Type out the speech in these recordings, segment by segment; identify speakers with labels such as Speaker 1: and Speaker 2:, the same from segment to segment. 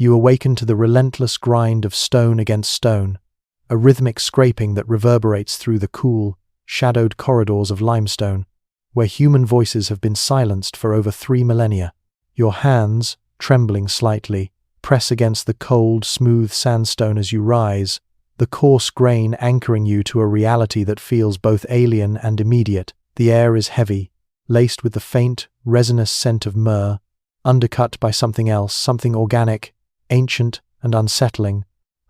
Speaker 1: You awaken to the relentless grind of stone against stone, a rhythmic scraping that reverberates through the cool, shadowed corridors of limestone, where human voices have been silenced for over 3 millennia. Your hands, trembling slightly, press against the cold, smooth sandstone as you rise, the coarse grain anchoring you to a reality that feels both alien and immediate. The air is heavy, laced with the faint, resinous scent of myrrh, undercut by something else, something organic, ancient and unsettling,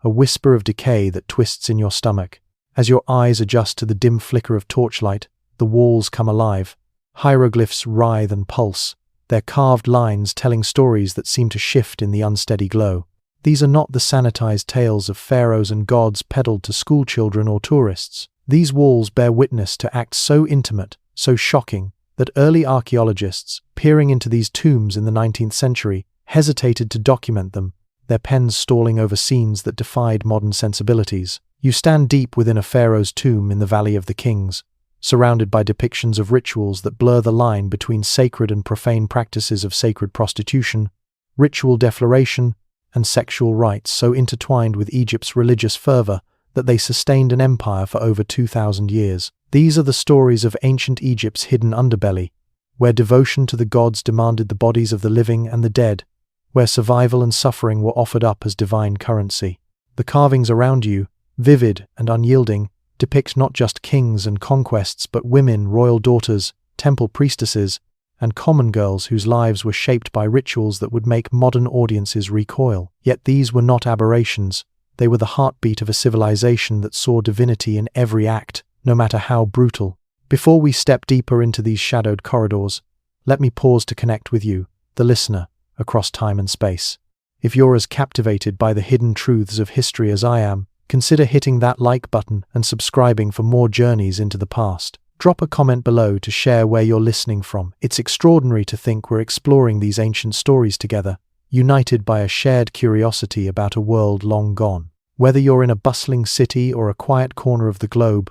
Speaker 1: a whisper of decay that twists in your stomach. As your eyes adjust to the dim flicker of torchlight, the walls come alive. Hieroglyphs writhe and pulse, their carved lines telling stories that seem to shift in the unsteady glow. These are not the sanitized tales of pharaohs and gods peddled to schoolchildren or tourists. These walls bear witness to acts so intimate, so shocking, that early archaeologists, peering into these tombs in the 19th century, hesitated to document them, their pens stalling over scenes that defied modern sensibilities. You stand deep within a pharaoh's tomb in the Valley of the Kings, surrounded by depictions of rituals that blur the line between sacred and profane practices of sacred prostitution, ritual defloration, and sexual rites so intertwined with Egypt's religious fervor that they sustained an empire for over 2,000 years. These are the stories of ancient Egypt's hidden underbelly, where devotion to the gods demanded the bodies of the living and the dead, where survival and suffering were offered up as divine currency. The carvings around you, vivid and unyielding, depict not just kings and conquests but women, royal daughters, temple priestesses, and common girls whose lives were shaped by rituals that would make modern audiences recoil. Yet these were not aberrations. They were the heartbeat of a civilization that saw divinity in every act, no matter how brutal. Before we step deeper into these shadowed corridors, let me pause to connect with you, the listener, across time and space. If you're as captivated by the hidden truths of history as I am, consider hitting that like button and subscribing for more journeys into the past. Drop a comment below to share where you're listening from. It's extraordinary to think we're exploring these ancient stories together, united by a shared curiosity about a world long gone. Whether you're in a bustling city or a quiet corner of the globe,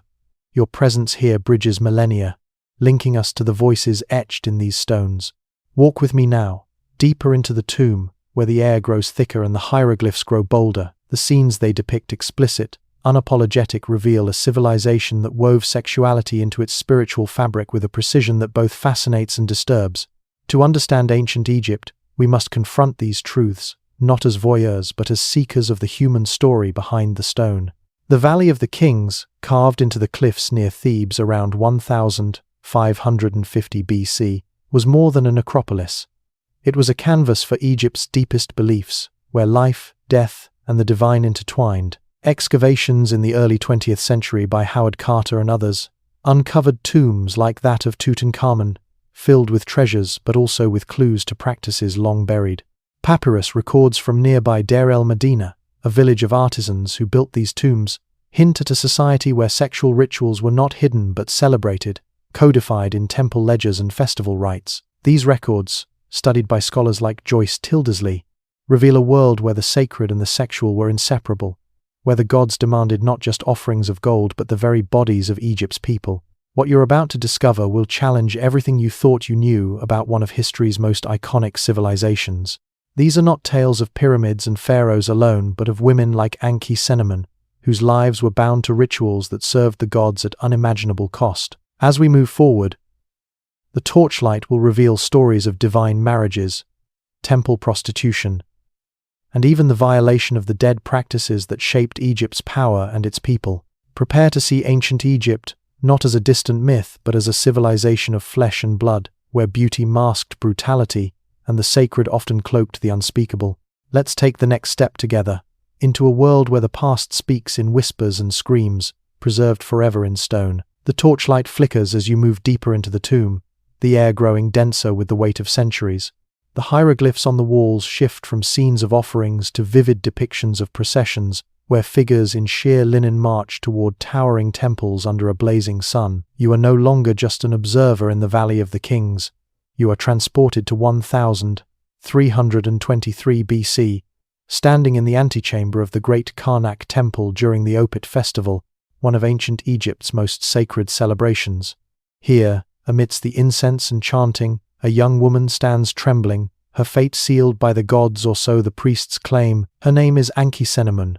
Speaker 1: your presence here bridges millennia, linking us to the voices etched in these stones. Walk with me now, deeper into the tomb, where the air grows thicker and the hieroglyphs grow bolder. The scenes they depict, explicit, unapologetic, reveal a civilization that wove sexuality into its spiritual fabric with a precision that both fascinates and disturbs. To understand ancient Egypt, we must confront these truths, not as voyeurs but as seekers of the human story behind the stone. The Valley of the Kings, carved into the cliffs near Thebes around 1550 BC, was more than a necropolis. It was a canvas for Egypt's deepest beliefs, where life, death, and the divine intertwined. Excavations in the early 20th century by Howard Carter and others uncovered tombs like that of Tutankhamun, filled with treasures but also with clues to practices long buried. Papyrus records from nearby Deir el-Medina, a village of artisans who built these tombs, hint at a society where sexual rituals were not hidden but celebrated, codified in temple ledgers and festival rites. These records, studied by scholars like Joyce Tildesley, reveal a world where the sacred and the sexual were inseparable, where the gods demanded not just offerings of gold but the very bodies of Egypt's people. What you're about to discover will challenge everything you thought you knew about one of history's most iconic civilizations. These are not tales of pyramids and pharaohs alone, but of women like Ankhesenamun, whose lives were bound to rituals that served the gods at unimaginable cost. As we move forward, the Torchlight will reveal stories of divine marriages, temple prostitution, and even the violation of the dead practices that shaped Egypt's power and its people. Prepare to see ancient Egypt, not as a distant myth, but as a civilization of flesh and blood, where beauty masked brutality, and the sacred often cloaked the unspeakable. Let's take the next step together, into a world where the past speaks in whispers and screams, preserved forever in stone. The torchlight flickers as you move deeper into the tomb, the air growing denser with the weight of centuries. The hieroglyphs on the walls shift from scenes of offerings to vivid depictions of processions, where figures in sheer linen march toward towering temples under a blazing sun. You are no longer just an observer in the Valley of the Kings. You are transported to 1323 BC, standing in the antechamber of the Great Karnak Temple during the Opet Festival, one of ancient Egypt's most sacred celebrations. Here, amidst the incense and chanting, a young woman stands trembling, her fate sealed by the gods, or so the priests claim. Her name is Ankhesenamun,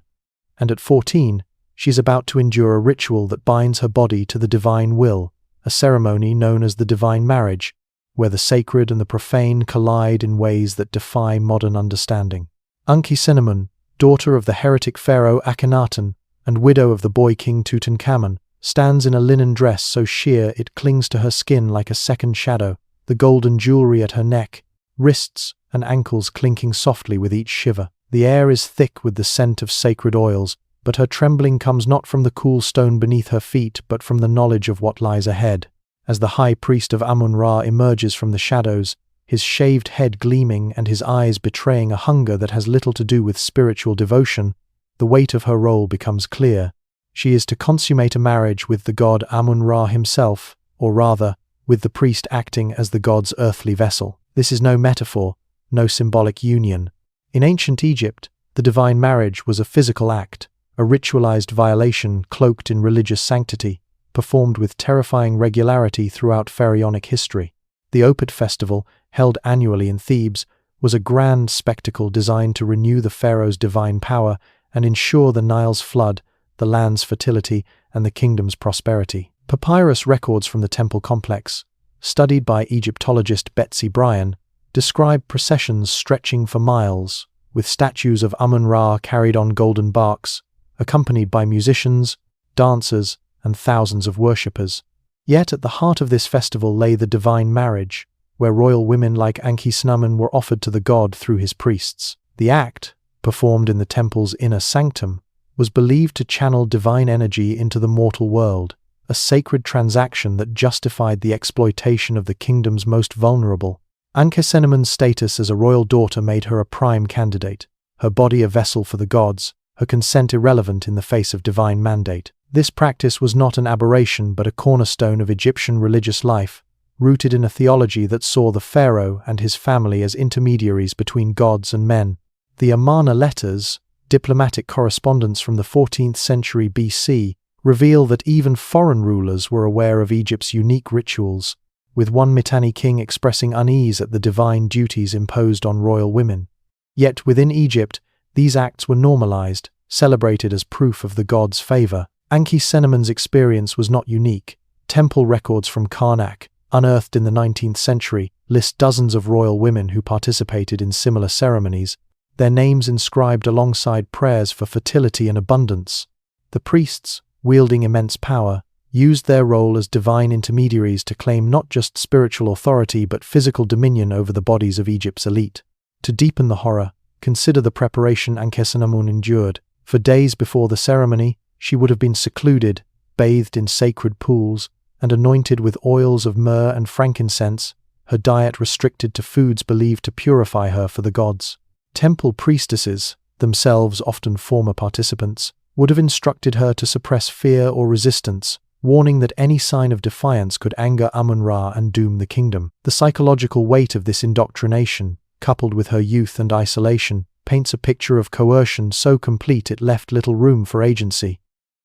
Speaker 1: and at 14, she's about to endure a ritual that binds her body to the divine will, a ceremony known as the divine marriage, where the sacred and the profane collide in ways that defy modern understanding. Ankhesenamun, daughter of the heretic pharaoh Akhenaten and widow of the boy king Tutankhamun, stands in a linen dress so sheer it clings to her skin like a second shadow, the golden jewelry at her neck, wrists, and ankles clinking softly with each shiver. The air is thick with the scent of sacred oils, but her trembling comes not from the cool stone beneath her feet, but from the knowledge of what lies ahead. As the high priest of Amun-Ra emerges from the shadows, his shaved head gleaming and his eyes betraying a hunger that has little to do with spiritual devotion, the weight of her role becomes clear. She is to consummate a marriage with the god Amun-Ra himself, or rather, with the priest acting as the god's earthly vessel. This is no metaphor, no symbolic union. In ancient Egypt, the divine marriage was a physical act, a ritualized violation cloaked in religious sanctity, performed with terrifying regularity throughout pharaonic history. The Opet festival, held annually in Thebes, was a grand spectacle designed to renew the pharaoh's divine power and ensure the Nile's flood, the land's fertility, and the kingdom's prosperity. Papyrus records from the temple complex, studied by Egyptologist Betsy Bryan, describe processions stretching for miles, with statues of Amun-Ra carried on golden barks, accompanied by musicians, dancers, and thousands of worshippers. Yet at the heart of this festival lay the divine marriage, where royal women like Ankhesenamun were offered to the god through his priests. The act, performed in the temple's inner sanctum, was believed to channel divine energy into the mortal world, a sacred transaction that justified the exploitation of the kingdom's most vulnerable. Ankhesenamun's status as a royal daughter made her a prime candidate, her body a vessel for the gods, her consent irrelevant in the face of divine mandate. This practice was not an aberration but a cornerstone of Egyptian religious life, rooted in a theology that saw the pharaoh and his family as intermediaries between gods and men. The Amun-Ra letters, diplomatic correspondence from the 14th century BC, reveal that even foreign rulers were aware of Egypt's unique rituals, with one Mitanni king expressing unease at the divine duties imposed on royal women. Yet within Egypt, these acts were normalized, celebrated as proof of the god's favor. Ankhesenamun's experience was not unique. Temple records from Karnak, unearthed in the 19th century, list dozens of royal women who participated in similar ceremonies, their names inscribed alongside prayers for fertility and abundance. The priests, wielding immense power, used their role as divine intermediaries to claim not just spiritual authority but physical dominion over the bodies of Egypt's elite. To deepen the horror, consider the preparation Ankhesenamun endured. For days before the ceremony, she would have been secluded, bathed in sacred pools, and anointed with oils of myrrh and frankincense, her diet restricted to foods believed to purify her for the gods. Temple priestesses, themselves often former participants, would have instructed her to suppress fear or resistance, warning that any sign of defiance could anger Amun-Ra and doom the kingdom. The psychological weight of this indoctrination, coupled with her youth and isolation, paints a picture of coercion so complete it left little room for agency.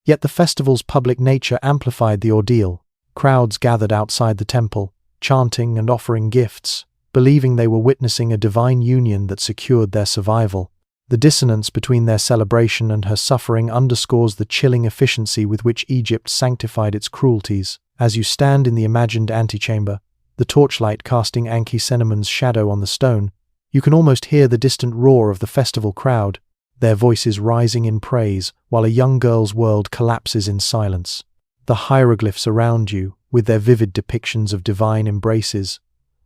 Speaker 1: Yet the festival's public nature amplified the ordeal. Crowds gathered outside the temple, chanting and offering gifts, believing they were witnessing a divine union that secured their survival. The dissonance between their celebration and her suffering underscores the chilling efficiency with which Egypt sanctified its cruelties. As you stand in the imagined antechamber, the torchlight casting Ankhesenamun's shadow on the stone, you can almost hear the distant roar of the festival crowd, their voices rising in praise while a young girl's world collapses in silence. The hieroglyphs around you, with their vivid depictions of divine embraces,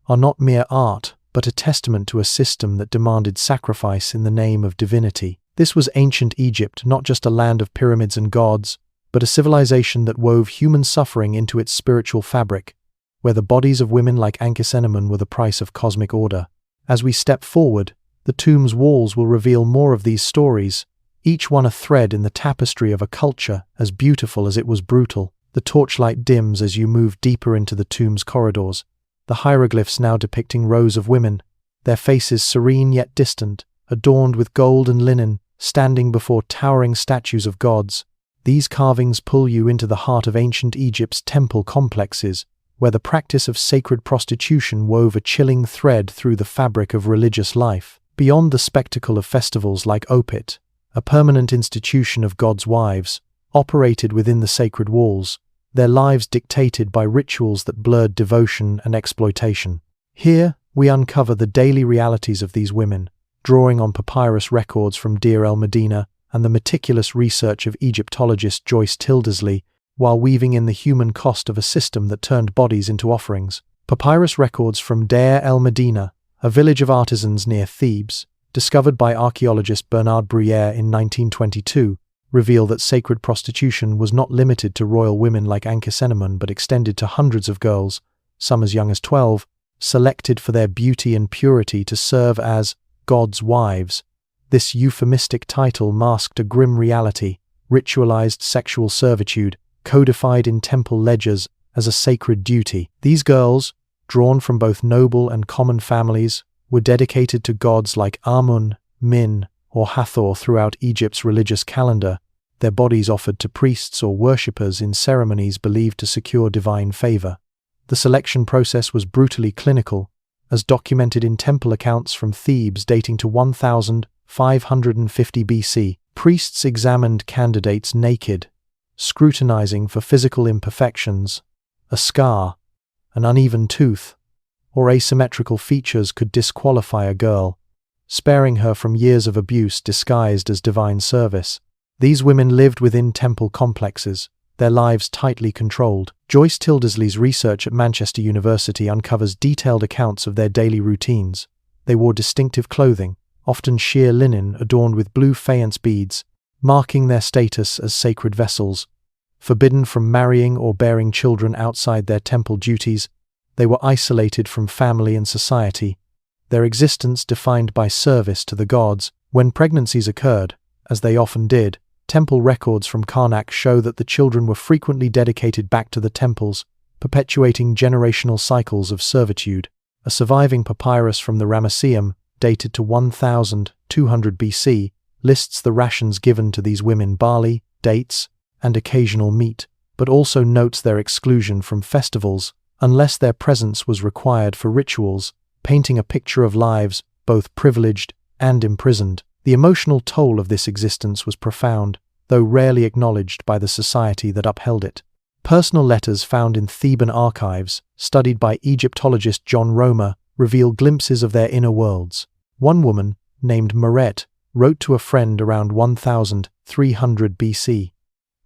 Speaker 1: are not mere art, but a testament to a system that demanded sacrifice in the name of divinity. This was ancient Egypt, not just a land of pyramids and gods, but a civilization that wove human suffering into its spiritual fabric, where the bodies of women like Ankhesenamun were the price of cosmic order. As we step forward, the tomb's walls will reveal more of these stories, each one a thread in the tapestry of a culture as beautiful as it was brutal. The torchlight dims as you move deeper into the tomb's corridors, the hieroglyphs now depicting rows of women, their faces serene yet distant, adorned with gold and linen, standing before towering statues of gods. These carvings pull you into the heart of ancient Egypt's temple complexes, where the practice of sacred prostitution wove a chilling thread through the fabric of religious life. Beyond the spectacle of festivals like Opit, a permanent institution of God's wives, operated within the sacred walls, their lives dictated by rituals that blurred devotion and exploitation. Here, we uncover the daily realities of these women, drawing on papyrus records from Deir el-Medina and the meticulous research of Egyptologist Joyce Tildesley, while weaving in the human cost of a system that turned bodies into offerings. Papyrus records from Deir el-Medina, a village of artisans near Thebes, discovered by archaeologist Bernard Bruyère in 1922, reveal that sacred prostitution was not limited to royal women like Ankhesenamun but extended to hundreds of girls, some as young as 12, selected for their beauty and purity to serve as God's wives. This euphemistic title masked a grim reality: ritualized sexual servitude, codified in temple ledgers as a sacred duty. These girls, drawn from both noble and common families, were dedicated to gods like Amun, Min, or Hathor throughout Egypt's religious calendar, their bodies offered to priests or worshippers in ceremonies believed to secure divine favor. The selection process was brutally clinical, as documented in temple accounts from Thebes dating to 1550 BC. Priests examined candidates naked, scrutinizing for physical imperfections. A scar, an uneven tooth, or asymmetrical features could disqualify a girl, sparing her from years of abuse disguised as divine service. These women lived within temple complexes, their lives tightly controlled. Joyce Tildesley's research at Manchester University uncovers detailed accounts of their daily routines. They wore distinctive clothing, often sheer linen adorned with blue faience beads, marking their status as sacred vessels. Forbidden from marrying or bearing children outside their temple duties, they were isolated from family and society, their existence defined by service to the gods. When pregnancies occurred, as they often did, temple records from Karnak show that the children were frequently dedicated back to the temples, perpetuating generational cycles of servitude. A surviving papyrus from the Ramesseum, dated to 1200 BC, lists the rations given to these women: barley, dates, and occasional meat, but also notes their exclusion from festivals, unless their presence was required for rituals, painting a picture of lives both privileged and imprisoned. The emotional toll of this existence was profound, though rarely acknowledged by the society that upheld it. Personal letters found in Theban archives, studied by Egyptologist John Romer, reveal glimpses of their inner worlds. One woman, named Meret, wrote to a friend around 1300 BC,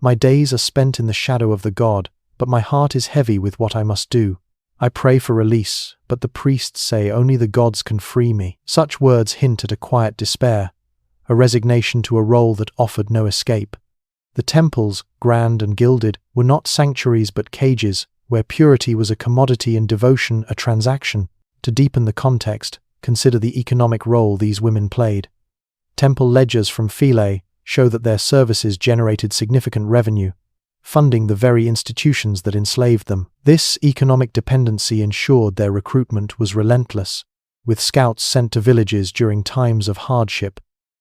Speaker 1: "My days are spent in the shadow of the god, but my heart is heavy with what I must do. I pray for release, but the priests say only the gods can free me." Such words hint at a quiet despair, a resignation to a role that offered no escape. The temples, grand and gilded, were not sanctuaries but cages, where purity was a commodity and devotion a transaction. To deepen the context, consider the economic role these women played. Temple ledgers from Philae show that their services generated significant revenue, funding the very institutions that enslaved them. This economic dependency ensured their recruitment was relentless, with scouts sent to villages during times of hardship,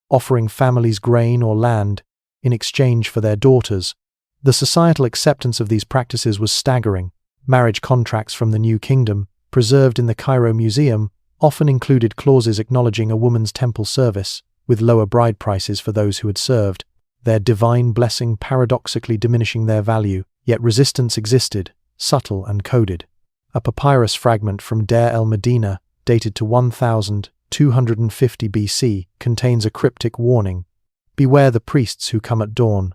Speaker 1: offering families grain or land in exchange for their daughters. The societal acceptance of these practices was staggering. Marriage contracts from the New Kingdom, preserved in the Cairo Museum, often included clauses acknowledging a woman's temple service, with lower bride prices for those who had served, their divine blessing paradoxically diminishing their value. Yet resistance existed, subtle and coded. A papyrus fragment from Deir el-Medina, dated to 1250 BC, contains a cryptic warning: "Beware the priests who come at dawn.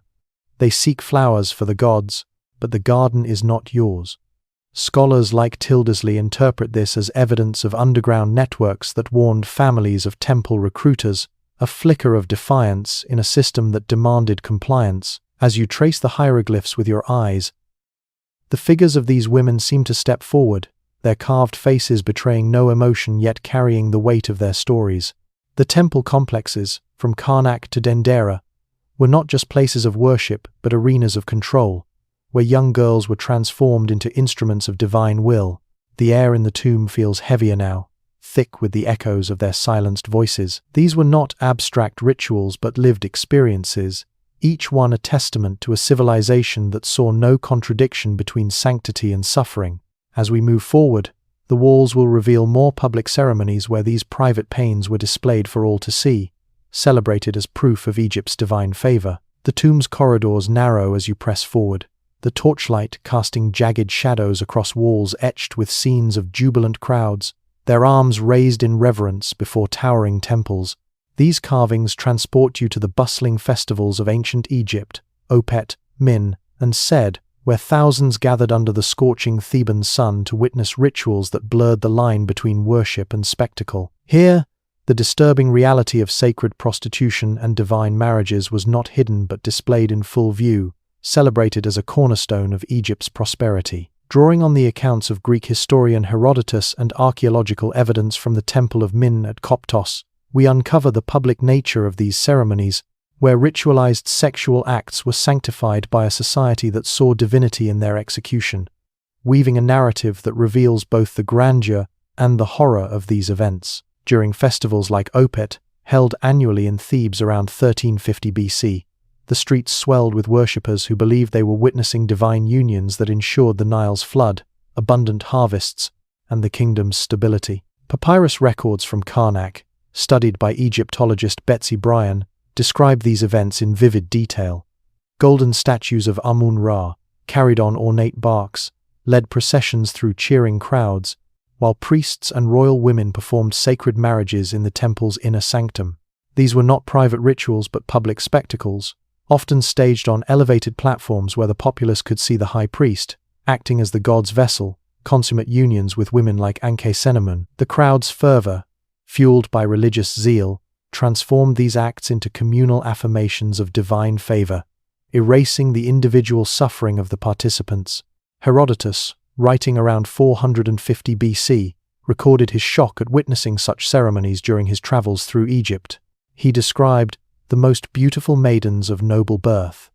Speaker 1: They seek flowers for the gods, but the garden is not yours." Scholars like Tildesley interpret this as evidence of underground networks that warned families of temple recruiters, a flicker of defiance in a system that demanded compliance. As you trace the hieroglyphs with your eyes, the figures of these women seem to step forward, their carved faces betraying no emotion yet carrying the weight of their stories. The temple complexes, from Karnak to Dendera, were not just places of worship but arenas of control, where young girls were transformed into instruments of divine will. The air in the tomb feels heavier now, thick with the echoes of their silenced voices. These were not abstract rituals but lived experiences, each one a testament to a civilization that saw no contradiction between sanctity and suffering. As we move forward, the walls will reveal more public ceremonies where these private pains were displayed for all to see, celebrated as proof of Egypt's divine favor. The tomb's corridors narrow as you press forward, the torchlight casting jagged shadows across walls etched with scenes of jubilant crowds, their arms raised in reverence before towering temples. These carvings transport you to the bustling festivals of ancient Egypt, Opet, Min, and Sed, where thousands gathered under the scorching Theban sun to witness rituals that blurred the line between worship and spectacle. Here, the disturbing reality of sacred prostitution and divine marriages was not hidden but displayed in full view, celebrated as a cornerstone of Egypt's prosperity. Drawing on the accounts of Greek historian Herodotus and archaeological evidence from the Temple of Min at Koptos, we uncover the public nature of these ceremonies, where ritualized sexual acts were sanctified by a society that saw divinity in their execution, weaving a narrative that reveals both the grandeur and the horror of these events. During festivals like Opet, held annually in Thebes around 1350 BC, the streets swelled with worshippers who believed they were witnessing divine unions that ensured the Nile's flood, abundant harvests, and the kingdom's stability. Papyrus records from Karnak, studied by Egyptologist Betsy Bryan, describe these events in vivid detail. Golden statues of Amun-Ra, carried on ornate barks, led processions through cheering crowds, while priests and royal women performed sacred marriages in the temple's inner sanctum. These were not private rituals but public spectacles, often staged on elevated platforms where the populace could see the high priest, acting as the god's vessel, consummate unions with women like Ankhesenamun. The crowd's fervor, fueled by religious zeal, transformed these acts into communal affirmations of divine favor, erasing the individual suffering of the participants. Herodotus, writing around 450 BC, recorded his shock at witnessing such ceremonies during his travels through Egypt. He described the most beautiful maidens of noble birth,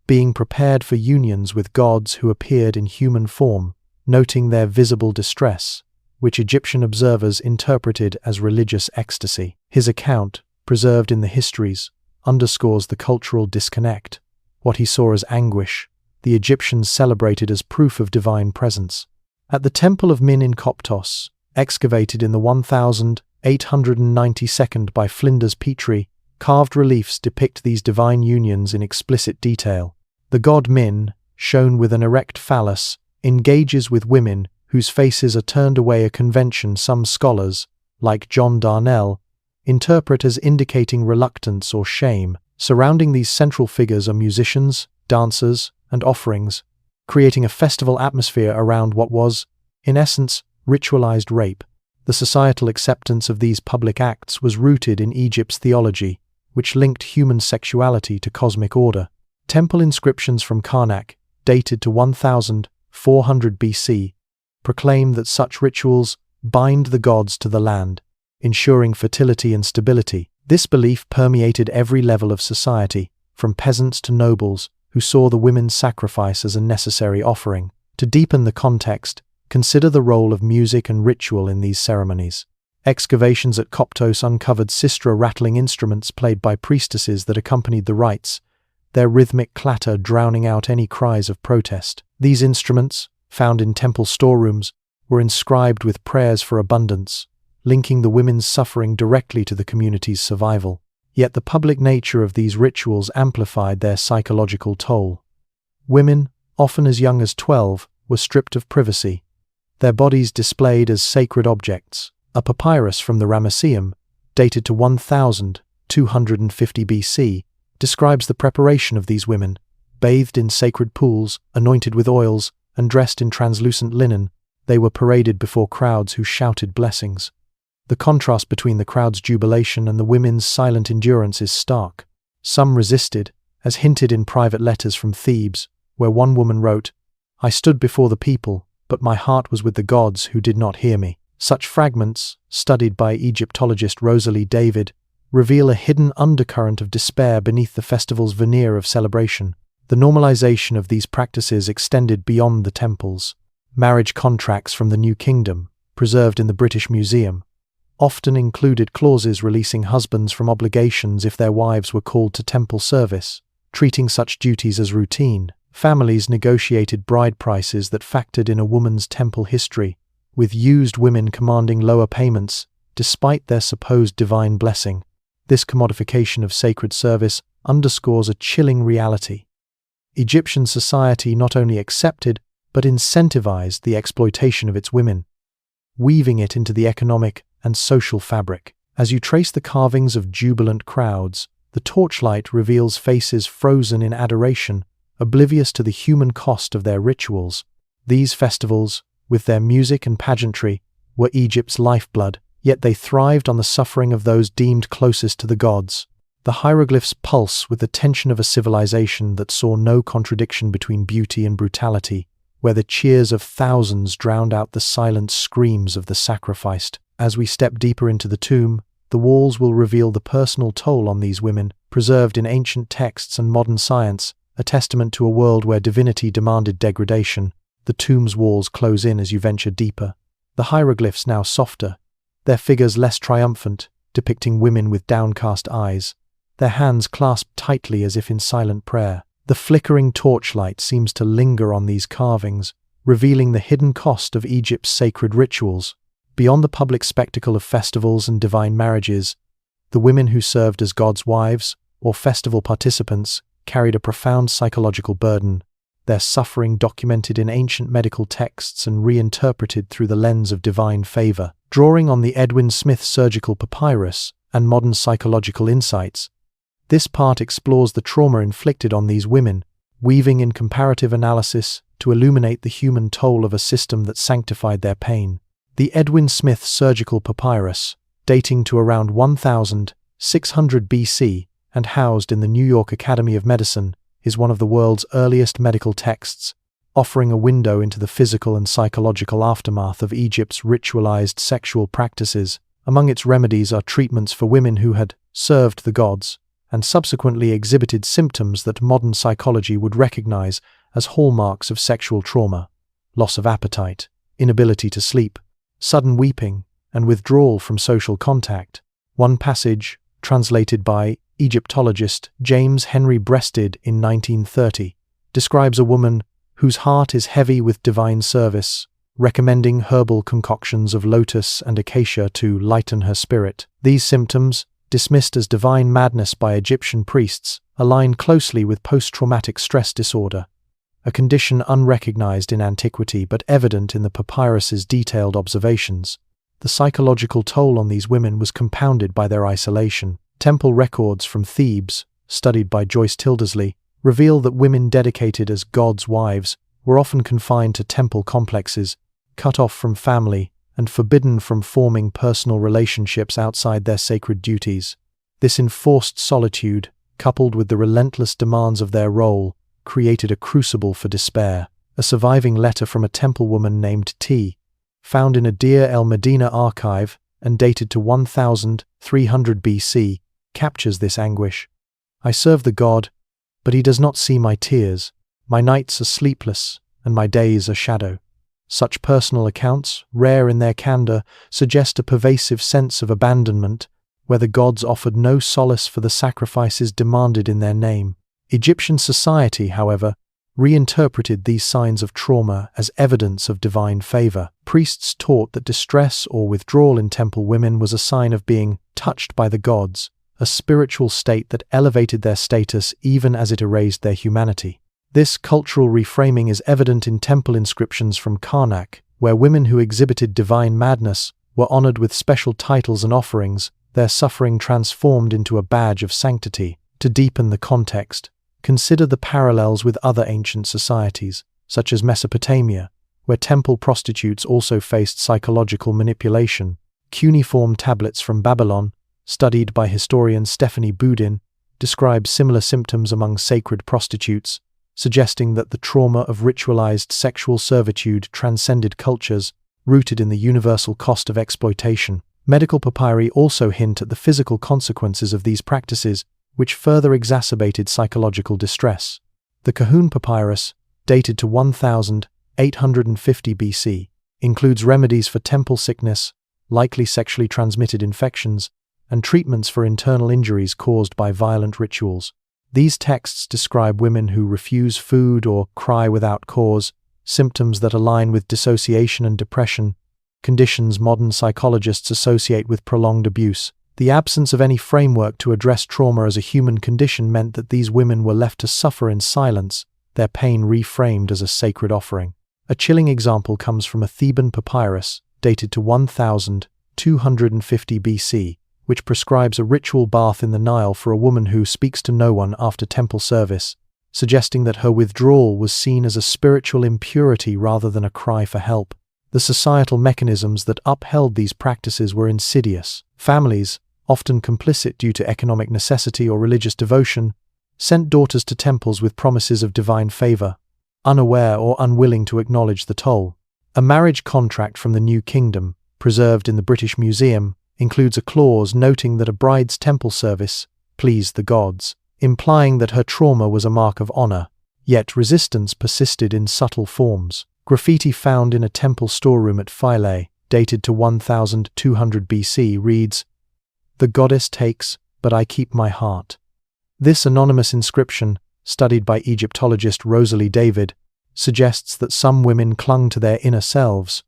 Speaker 1: being prepared for unions with gods who appeared in human form, noting their visible distress, which Egyptian observers interpreted as religious ecstasy. His account, preserved in the histories, underscores the cultural disconnect. What he saw as anguish, the Egyptians celebrated as proof of divine presence. At the Temple of Min in Koptos, excavated in the 1892 by Flinders Petrie, carved reliefs depict these divine unions in explicit detail. The god Min, shown with an erect phallus, engages with women whose faces are turned away, a convention some scholars, like John Darnell, interpret as indicating reluctance or shame. Surrounding these central figures are musicians, dancers, and offerings, creating a festival atmosphere around what was, in essence, ritualized rape. The societal acceptance of these public acts was rooted in Egypt's theology, which linked human sexuality to cosmic order. Temple inscriptions from Karnak, dated to 1400 BC, proclaim that such rituals bind the gods to the land, ensuring fertility and stability. This belief permeated every level of society, from peasants to nobles, who saw the women's sacrifice as a necessary offering. To deepen the context, consider the role of music and ritual in these ceremonies. Excavations at Koptos uncovered sistra-rattling instruments played by priestesses that accompanied the rites, their rhythmic clatter drowning out any cries of protest. These instruments, found in temple storerooms, were inscribed with prayers for abundance, linking the women's suffering directly to the community's survival. Yet the public nature of these rituals amplified their psychological toll. Women, often as young as 12, were stripped of privacy, their bodies displayed as sacred objects. A papyrus from the Ramesseum, dated to 1250 BC, describes the preparation of these women, bathed in sacred pools, anointed with oils, and dressed in translucent linen. They were paraded before crowds who shouted blessings. The contrast between the crowd's jubilation and the women's silent endurance is stark. Some resisted, as hinted in private letters from Thebes, where one woman wrote, "I stood before the people, but my heart was with the gods who did not hear me." Such fragments, studied by Egyptologist Rosalie David, reveal a hidden undercurrent of despair beneath the festival's veneer of celebration. The normalization of these practices extended beyond the temples. Marriage contracts from the New Kingdom, preserved in the British Museum, often included clauses releasing husbands from obligations if their wives were called to temple service, treating such duties as routine. Families negotiated bride prices that factored in a woman's temple history, with used women commanding lower payments despite their supposed divine blessing. This commodification of sacred service underscores a chilling reality. Egyptian society not only accepted but incentivized the exploitation of its women, weaving it into the economic and social fabric. As you trace the carvings of jubilant crowds, the Torchlight reveals faces frozen in adoration, oblivious to the human cost of their rituals. These festivals, with their music and pageantry, were Egypt's lifeblood, yet they thrived on the suffering of those deemed closest to the gods. The hieroglyphs pulse with the tension of a civilization that saw no contradiction between beauty and brutality, where the cheers of thousands drowned out the silent screams of the sacrificed. As we step deeper into the tomb, the walls will reveal the personal toll on these women, preserved in ancient texts and modern science, a testament to a world where divinity demanded degradation. The tomb's walls close in as you venture deeper, the hieroglyphs now softer, their figures less triumphant, depicting women with downcast eyes, their hands clasped tightly as if in silent prayer. The flickering torchlight seems to linger on these carvings, revealing the hidden cost of Egypt's sacred rituals. Beyond the public spectacle of festivals and divine marriages, the women who served as God's wives or festival participants carried a profound psychological burden, their suffering documented in ancient medical texts and reinterpreted through the lens of divine favor. Drawing on the Edwin Smith surgical papyrus and modern psychological insights, this part explores the trauma inflicted on these women, weaving in comparative analysis to illuminate the human toll of a system that sanctified their pain. The Edwin Smith surgical papyrus, dating to around 1600 BC and housed in the New York Academy of Medicine, is one of the world's earliest medical texts, offering a window into the physical and psychological aftermath of Egypt's ritualized sexual practices. Among its remedies are treatments for women who had served the gods and subsequently exhibited symptoms that modern psychology would recognize as hallmarks of sexual trauma: loss of appetite, inability to sleep, sudden weeping, and withdrawal from social contact. One passage, translated by Egyptologist James Henry Breasted in 1930, describes a woman whose heart is heavy with divine service, recommending herbal concoctions of lotus and acacia to lighten her spirit. These symptoms, dismissed as divine madness by Egyptian priests, align closely with post-traumatic stress disorder, a condition unrecognized in antiquity but evident in the papyrus's detailed observations. The psychological toll on these women was compounded by their isolation. Temple records from Thebes, studied by Joyce Tildesley, reveal that women dedicated as God's wives were often confined to temple complexes, cut off from family, and forbidden from forming personal relationships outside their sacred duties. This enforced solitude, coupled with the relentless demands of their role, created a crucible for despair. A surviving letter from a temple woman named T, found in a Deir el-Medina archive and dated to 1300 BC, captures this anguish. "I serve the God, but he does not see my tears. My nights are sleepless, and my days are shadow." Such personal accounts, rare in their candor, suggest a pervasive sense of abandonment, where the gods offered no solace for the sacrifices demanded in their name. Egyptian society, however, reinterpreted these signs of trauma as evidence of divine favor. Priests taught that distress or withdrawal in temple women was a sign of being touched by the gods, a spiritual state that elevated their status even as it erased their humanity. This cultural reframing is evident in temple inscriptions from Karnak, where women who exhibited divine madness were honored with special titles and offerings, their suffering transformed into a badge of sanctity. To deepen the context, consider the parallels with other ancient societies, such as Mesopotamia, where temple prostitutes also faced psychological manipulation. Cuneiform tablets from Babylon, studied by historian Stephanie Boudin, describe similar symptoms among sacred prostitutes, suggesting that the trauma of ritualized sexual servitude transcended cultures, rooted in the universal cost of exploitation. Medical papyri also hint at the physical consequences of these practices, which further exacerbated psychological distress. The Kahun papyrus, dated to 1850 BC, includes remedies for temple sickness, likely sexually transmitted infections, and treatments for internal injuries caused by violent rituals. These texts describe women who refuse food or cry without cause, symptoms that align with dissociation and depression, conditions modern psychologists associate with prolonged abuse. The absence of any framework to address trauma as a human condition meant that these women were left to suffer in silence, their pain reframed as a sacred offering. A chilling example comes from a Theban papyrus, dated to 1250 BC, which prescribes a ritual bath in the Nile for a woman who speaks to no one after temple service, suggesting that her withdrawal was seen as a spiritual impurity rather than a cry for help. The societal mechanisms that upheld these practices were insidious. Families, often complicit due to economic necessity or religious devotion, sent daughters to temples with promises of divine favor, unaware or unwilling to acknowledge the toll. A marriage contract from the New Kingdom, preserved in the British Museum, includes a clause noting that a bride's temple service pleased the gods, implying that her trauma was a mark of honor. Yet resistance persisted in subtle forms. Graffiti found in a temple storeroom at Philae, dated to 1200 BC, reads, "The goddess takes, but I keep my heart." This anonymous inscription, studied by Egyptologist Rosalie David, suggests that some women clung to their inner selves,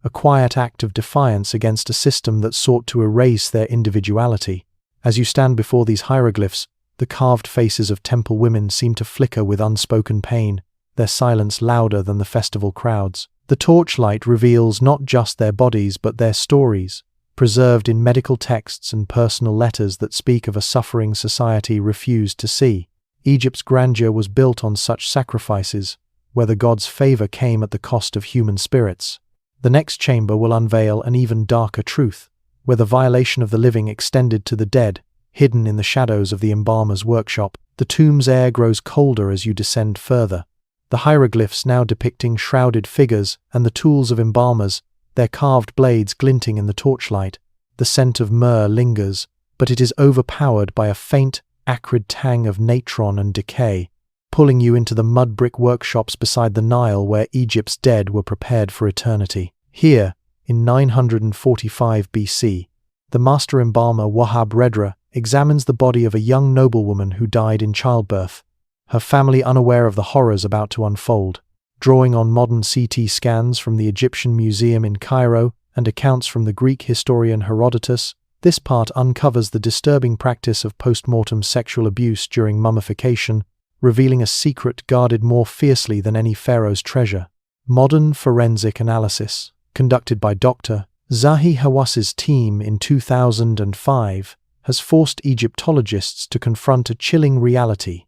Speaker 1: a quiet act of defiance against a system that sought to erase their individuality. As you stand before these hieroglyphs, the carved faces of temple women seem to flicker with unspoken pain, their silence louder than the festival crowds. The torchlight reveals not just their bodies but their stories, preserved in medical texts and personal letters that speak of a suffering society refused to see. Egypt's grandeur was built on such sacrifices, where the gods' favor came at the cost of human spirits. The next chamber will unveil an even darker truth, where the violation of the living extended to the dead, hidden in the shadows of the embalmer's workshop. The tomb's air grows colder as you descend further. The hieroglyphs now depicting shrouded figures and the tools of embalmers, their carved blades glinting in the torchlight. The scent of myrrh lingers, but it is overpowered by a faint, acrid tang of natron and decay, pulling you into the mud brick workshops beside the Nile where Egypt's dead were prepared for eternity. Here, in 945 BC, the master embalmer Wahab Redra examines the body of a young noblewoman who died in childbirth, her family unaware of the horrors about to unfold. Drawing on modern CT scans from the Egyptian Museum in Cairo and accounts from the Greek historian Herodotus, this part uncovers the disturbing practice of post-mortem sexual abuse during mummification, revealing a secret guarded more fiercely than any pharaoh's treasure. Modern forensic analysis, conducted by Dr. Zahi Hawas's team in 2005, has forced Egyptologists to confront a chilling reality.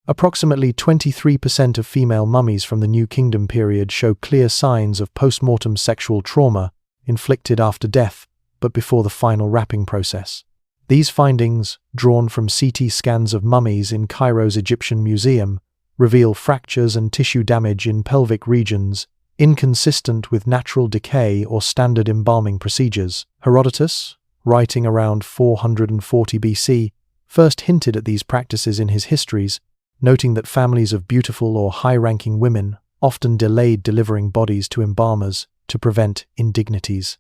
Speaker 1: Approximately 23% of female mummies from the New Kingdom period show clear signs of post-mortem sexual trauma inflicted after death, but before the final wrapping process. These findings, drawn from CT scans of mummies in Cairo's Egyptian Museum, reveal fractures and tissue damage in pelvic regions, inconsistent with natural decay or standard embalming procedures. Herodotus, writing around 440 BC, first hinted at these practices in his histories, noting that families of beautiful or high-ranking women often delayed delivering bodies to embalmers to prevent indignities.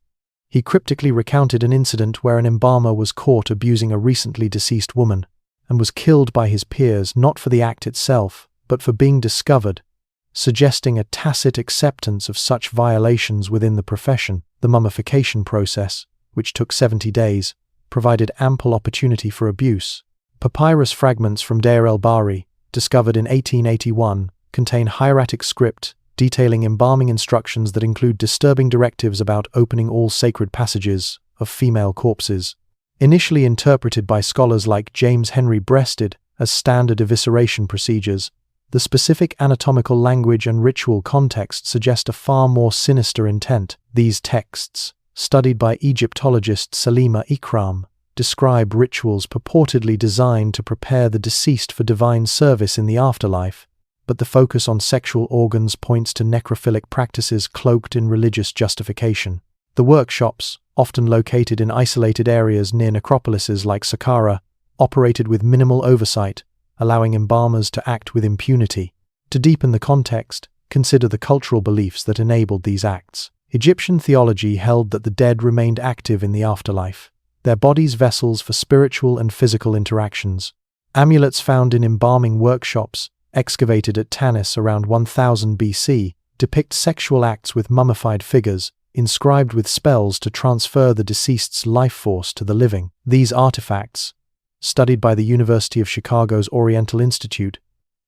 Speaker 1: He cryptically recounted an incident where an embalmer was caught abusing a recently deceased woman and was killed by his peers not for the act itself, but for being discovered, suggesting a tacit acceptance of such violations within the profession. The mummification process, which took 70 days, provided ample opportunity for abuse. Papyrus fragments from Deir el-Bahri, discovered in 1881, contain hieratic script detailing embalming instructions that include disturbing directives about opening all sacred passages of female corpses. Initially interpreted by scholars like James Henry Bastet as standard evisceration procedures, the specific anatomical language and ritual context suggest a far more sinister intent. These texts, studied by Egyptologist Salima Ikram, describe rituals purportedly designed to prepare the deceased for divine service in the afterlife, but the focus on sexual organs points to necrophilic practices cloaked in religious justification. The workshops, often located in isolated areas near necropolises like Saqqara, operated with minimal oversight, allowing embalmers to act with impunity. To deepen the context, consider the cultural beliefs that enabled these acts. Egyptian theology held that the dead remained active in the afterlife, their bodies vessels for spiritual and physical interactions. Amulets found in embalming workshops, excavated at Tanis around 1000 BC, depict sexual acts with mummified figures, inscribed with spells to transfer the deceased's life force to the living. These artifacts, studied by the University of Chicago's Oriental Institute,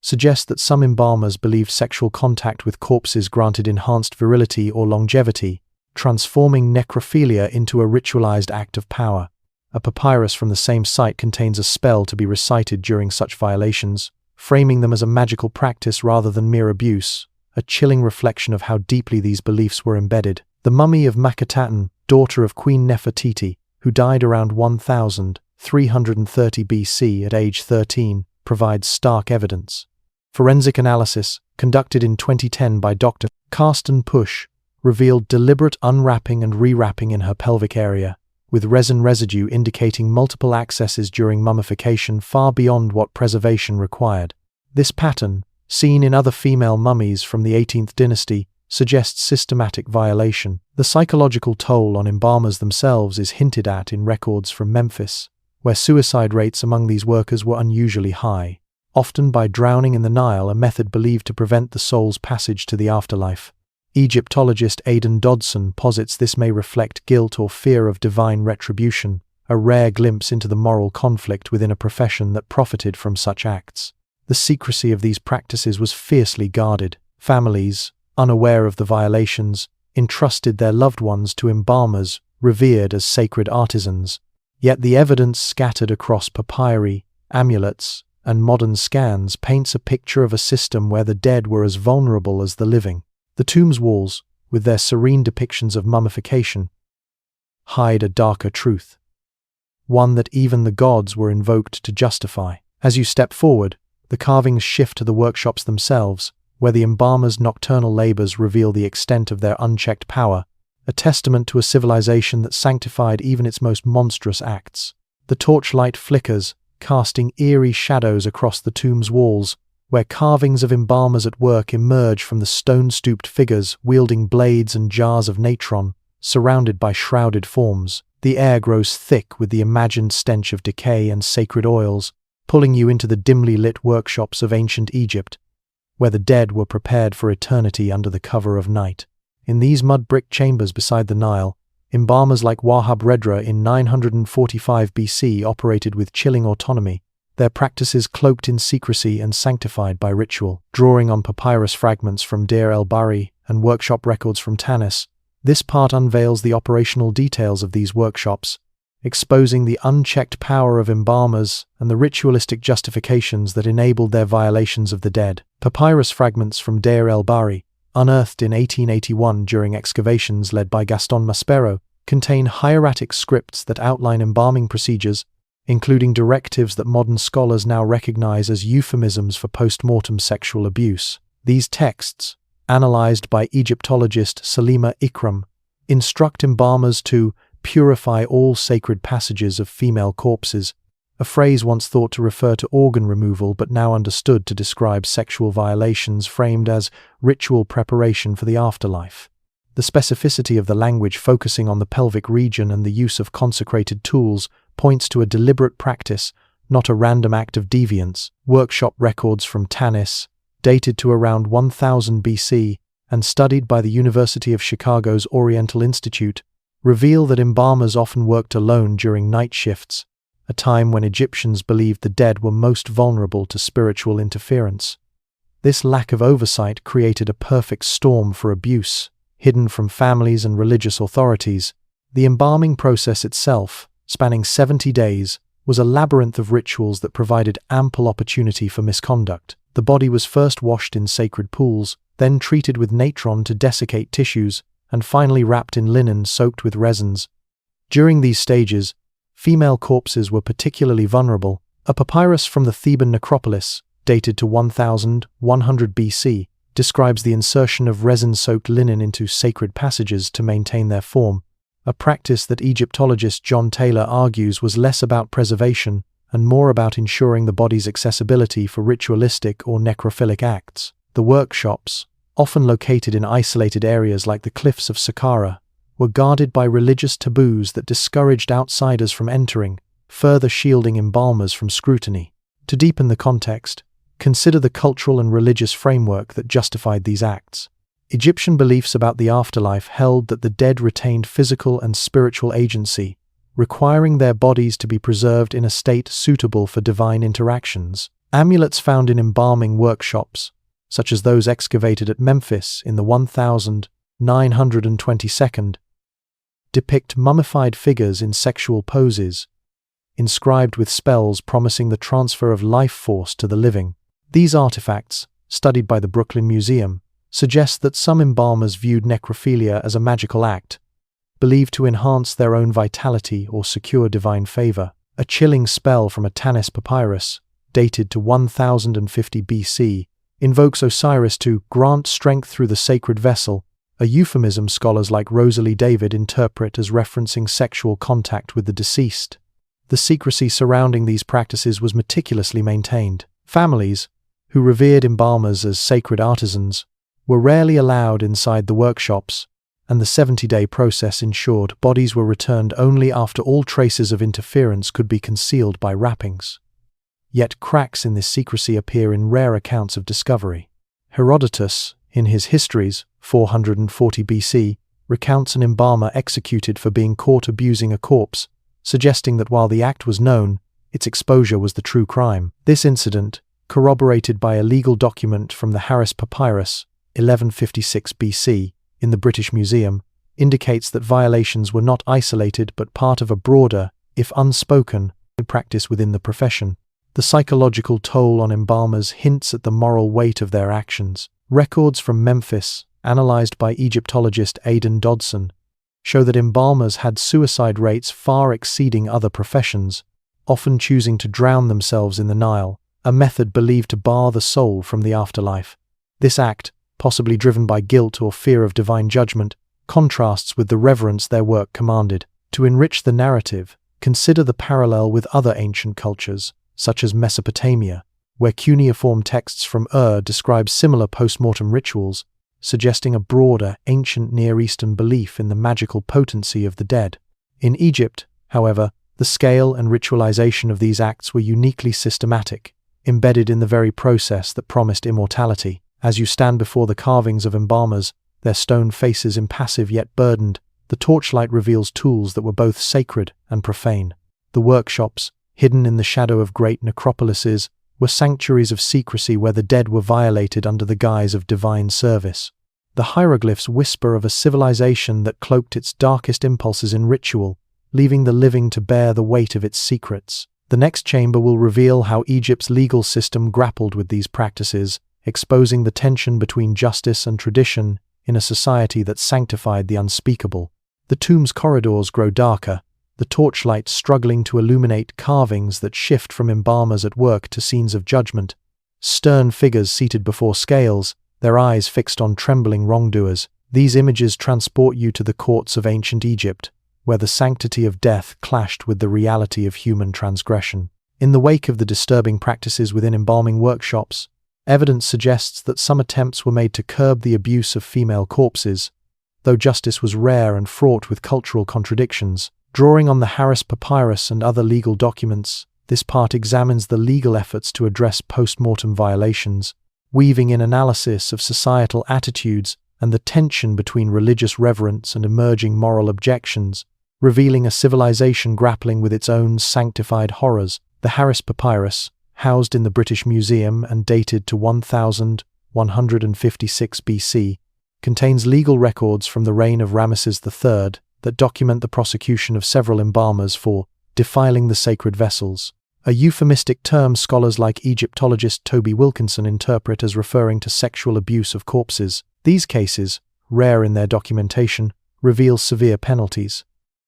Speaker 1: suggest that some embalmers believed sexual contact with corpses granted enhanced virility or longevity, transforming necrophilia into a ritualized act of power. A papyrus from the same site contains a spell to be recited during such violations, framing them as a magical practice rather than mere abuse, a chilling reflection of how deeply these beliefs were embedded. The mummy of Makataten, daughter of Queen Nefertiti, who died around 1330 BC at age 13, provides stark evidence. Forensic analysis, conducted in 2010 by Dr. Karsten Pusch, revealed deliberate unwrapping and rewrapping in her pelvic area, with resin residue indicating multiple accesses during mummification far beyond what preservation required. This pattern, seen in other female mummies from the 18th dynasty, suggests systematic violation. The psychological toll on embalmers themselves is hinted at in records from Memphis, where suicide rates among these workers were unusually high, often by drowning in the Nile, a method believed to prevent the soul's passage to the afterlife. Egyptologist Aidan Dodson posits this may reflect guilt or fear of divine retribution, a rare glimpse into the moral conflict within a profession that profited from such acts. The secrecy of these practices was fiercely guarded. Families, unaware of the violations, entrusted their loved ones to embalmers revered as sacred artisans. Yet the evidence scattered across papyri, amulets, and modern scans paints a picture of a system where the dead were as vulnerable as the living. The tomb's walls, with their serene depictions of mummification, hide a darker truth, one that even the gods were invoked to justify. As you step forward, the carvings shift to the workshops themselves, where the embalmers' nocturnal labors reveal the extent of their unchecked power, a testament to a civilization that sanctified even its most monstrous acts. The torchlight flickers, casting eerie shadows across the tomb's walls, where carvings of embalmers at work emerge from the stone-stooped figures wielding blades and jars of natron, surrounded by shrouded forms. The air grows thick with the imagined stench of decay and sacred oils, pulling you into the dimly lit workshops of ancient Egypt, where the dead were prepared for eternity under the cover of night. In these mud-brick chambers beside the Nile, embalmers like Wahab Redra in 945 BC operated with chilling autonomy, their practices cloaked in secrecy and sanctified by ritual. Drawing on papyrus fragments from Deir el-Bahri and workshop records from Tanis, this part unveils the operational details of these workshops, exposing the unchecked power of embalmers and the ritualistic justifications that enabled their violations of the dead. Papyrus fragments from Deir el-Bahri, unearthed in 1881 during excavations led by Gaston Maspero, contain hieratic scripts that outline embalming procedures, including directives that modern scholars now recognize as euphemisms for post-mortem sexual abuse. These texts, analyzed by Egyptologist Salima Ikram, instruct embalmers to purify all sacred passages of female corpses, a phrase once thought to refer to organ removal but now understood to describe sexual violations framed as ritual preparation for the afterlife. The specificity of the language focusing on the pelvic region and the use of consecrated tools points to a deliberate practice, not a random act of deviance. Workshop records from Tanis, dated to around 1000 BC and studied by the University of Chicago's Oriental Institute, reveal that embalmers often worked alone during night shifts, a time when Egyptians believed the dead were most vulnerable to spiritual interference. This lack of oversight created a perfect storm for abuse. Hidden from families and religious authorities, the embalming process itself, spanning 70 days, was a labyrinth of rituals that provided ample opportunity for misconduct. The body was first washed in sacred pools, then treated with natron to desiccate tissues, and finally wrapped in linen soaked with resins. During these stages, female corpses were particularly vulnerable. A papyrus from the Theban necropolis, dated to 1100 BC, describes the insertion of resin-soaked linen into sacred passages to maintain their form, a practice that Egyptologist John Taylor argues was less about preservation and more about ensuring the body's accessibility for ritualistic or necrophilic acts. The workshops, often located in isolated areas like the cliffs of Saqqara, were guarded by religious taboos that discouraged outsiders from entering, further shielding embalmers from scrutiny. To deepen the context, consider the cultural and religious framework that justified these acts. Egyptian beliefs about the afterlife held that the dead retained physical and spiritual agency, requiring their bodies to be preserved in a state suitable for divine interactions. Amulets found in embalming workshops, such as those excavated at Memphis in the 1922nd, depict mummified figures in sexual poses, inscribed with spells promising the transfer of life force to the living. These artifacts, studied by the Brooklyn Museum, suggest that some embalmers viewed necrophilia as a magical act, believed to enhance their own vitality or secure divine favor. A chilling spell from a Tanis papyrus, dated to 1050 BC, invokes Osiris to grant strength through the sacred vessel, a euphemism scholars like Rosalie David interpret as referencing sexual contact with the deceased. The secrecy surrounding these practices was meticulously maintained. Families, who revered embalmers as sacred artisans, were rarely allowed inside the workshops, and the 70-day process ensured bodies were returned only after all traces of interference could be concealed by wrappings. Yet cracks in this secrecy appear in rare accounts of discovery. Herodotus, in his Histories, 440 BC, recounts an embalmer executed for being caught abusing a corpse, suggesting that while the act was known, its exposure was the true crime. This incident, corroborated by a legal document from the Harris Papyrus, 1156 BC, in the British Museum, indicates that violations were not isolated but part of a broader, if unspoken, practice within the profession. The psychological toll on embalmers hints at the moral weight of their actions. Records from Memphis, analyzed by Egyptologist Aidan Dodson, show that embalmers had suicide rates far exceeding other professions, often choosing to drown themselves in the Nile, a method believed to bar the soul from the afterlife. This act, possibly driven by guilt or fear of divine judgment, contrasts with the reverence their work commanded. To enrich the narrative, consider the parallel with other ancient cultures, such as Mesopotamia, where cuneiform texts from describe similar post-mortem rituals, suggesting a broader, ancient Near Eastern belief in the magical potency of the dead. In Egypt, however, the scale and ritualization of these acts were uniquely systematic, embedded in the very process that promised immortality. As you stand before the carvings of embalmers, their stone faces impassive yet burdened, the torchlight reveals tools that were both sacred and profane. The workshops, hidden in the shadow of great necropolises, were sanctuaries of secrecy where the dead were violated under the guise of divine service. The hieroglyphs whisper of a civilization that cloaked its darkest impulses in ritual, leaving the living to bear the weight of its secrets. The next chamber will reveal how Egypt's legal system grappled with these practices, exposing the tension between justice and tradition in a society that sanctified the unspeakable. The tomb's corridors grow darker, the torchlight struggling to illuminate carvings that shift from embalmers at work to scenes of judgment. Stern figures seated before scales, their eyes fixed on trembling wrongdoers. These images transport you to the courts of ancient Egypt, where the sanctity of death clashed with the reality of human transgression. In the wake of the disturbing practices within embalming workshops, evidence suggests that some attempts were made to curb the abuse of female corpses, though justice was rare and fraught with cultural contradictions. Drawing on the Harris Papyrus and other legal documents, this part examines the legal efforts to address post-mortem violations, weaving in analysis of societal attitudes and the tension between religious reverence and emerging moral objections, revealing a civilization grappling with its own sanctified horrors. The Harris Papyrus, housed in the British Museum and dated to 1156 BC, contains legal records from the reign of Ramesses III that document the prosecution of several embalmers for defiling the sacred vessels, a euphemistic term scholars like Egyptologist Toby Wilkinson interpret as referring to sexual abuse of corpses. These cases, rare in their documentation, reveal severe penalties.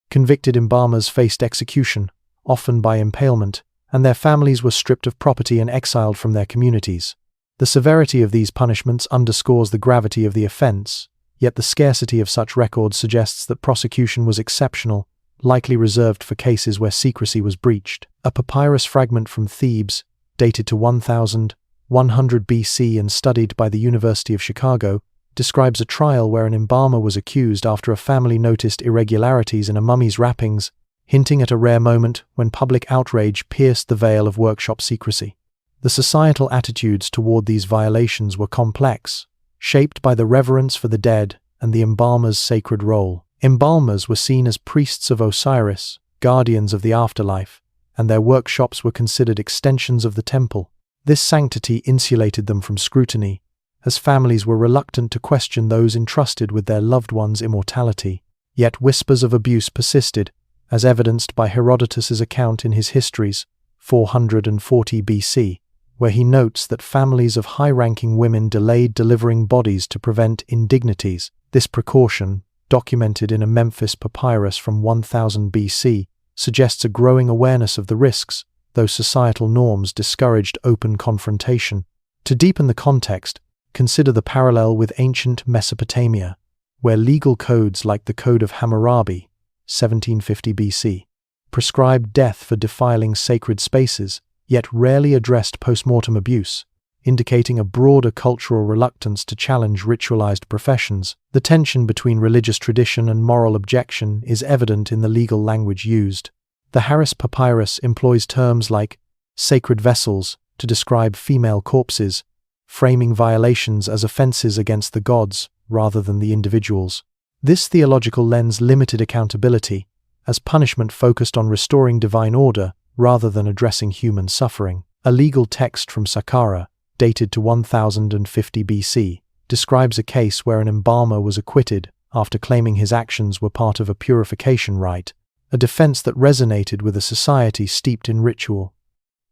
Speaker 1: Convicted embalmers faced execution, often by impalement, and their families were stripped of property and exiled from their communities. The severity of these punishments underscores the gravity of the offense, yet the scarcity of such records suggests that prosecution was exceptional, likely reserved for cases where secrecy was breached. A papyrus fragment from Thebes, dated to 1100 BC and studied by the University of Chicago, describes a trial where an embalmer was accused after a family noticed irregularities in a mummy's wrappings, hinting at a rare moment when public outrage pierced the veil of workshop secrecy. The societal attitudes toward these violations were complex, shaped by the reverence for the dead and the embalmer's sacred role. Embalmers were seen as priests of Osiris, guardians of the afterlife, and their workshops were considered extensions of the temple. This sanctity insulated them from scrutiny, as families were reluctant to question those entrusted with their loved ones' immortality. Yet whispers of abuse persisted, as evidenced by Herodotus's account in his Histories, 440 BC, where he notes that families of high-ranking women delayed delivering bodies to prevent indignities. This precaution, documented in a Memphis papyrus from 1000 BC, suggests a growing awareness of the risks, though societal norms discouraged open confrontation. To deepen the context, consider the parallel with ancient Mesopotamia, where legal codes like the Code of Hammurabi, 1750 BC, prescribed death for defiling sacred spaces, yet rarely addressed post-mortem abuse, indicating a broader cultural reluctance to challenge ritualized professions. The tension between religious tradition and moral objection is evident in the legal language used. The Harris Papyrus employs terms like sacred vessels to describe female corpses, framing violations as offenses against the gods rather than the individuals. This theological lens limited accountability, as punishment focused on restoring divine order rather than addressing human suffering. A legal text from Saqqara, dated to 1050 BC, describes a case where an embalmer was acquitted after claiming his actions were part of a purification rite, a defense that resonated with a society steeped in ritual.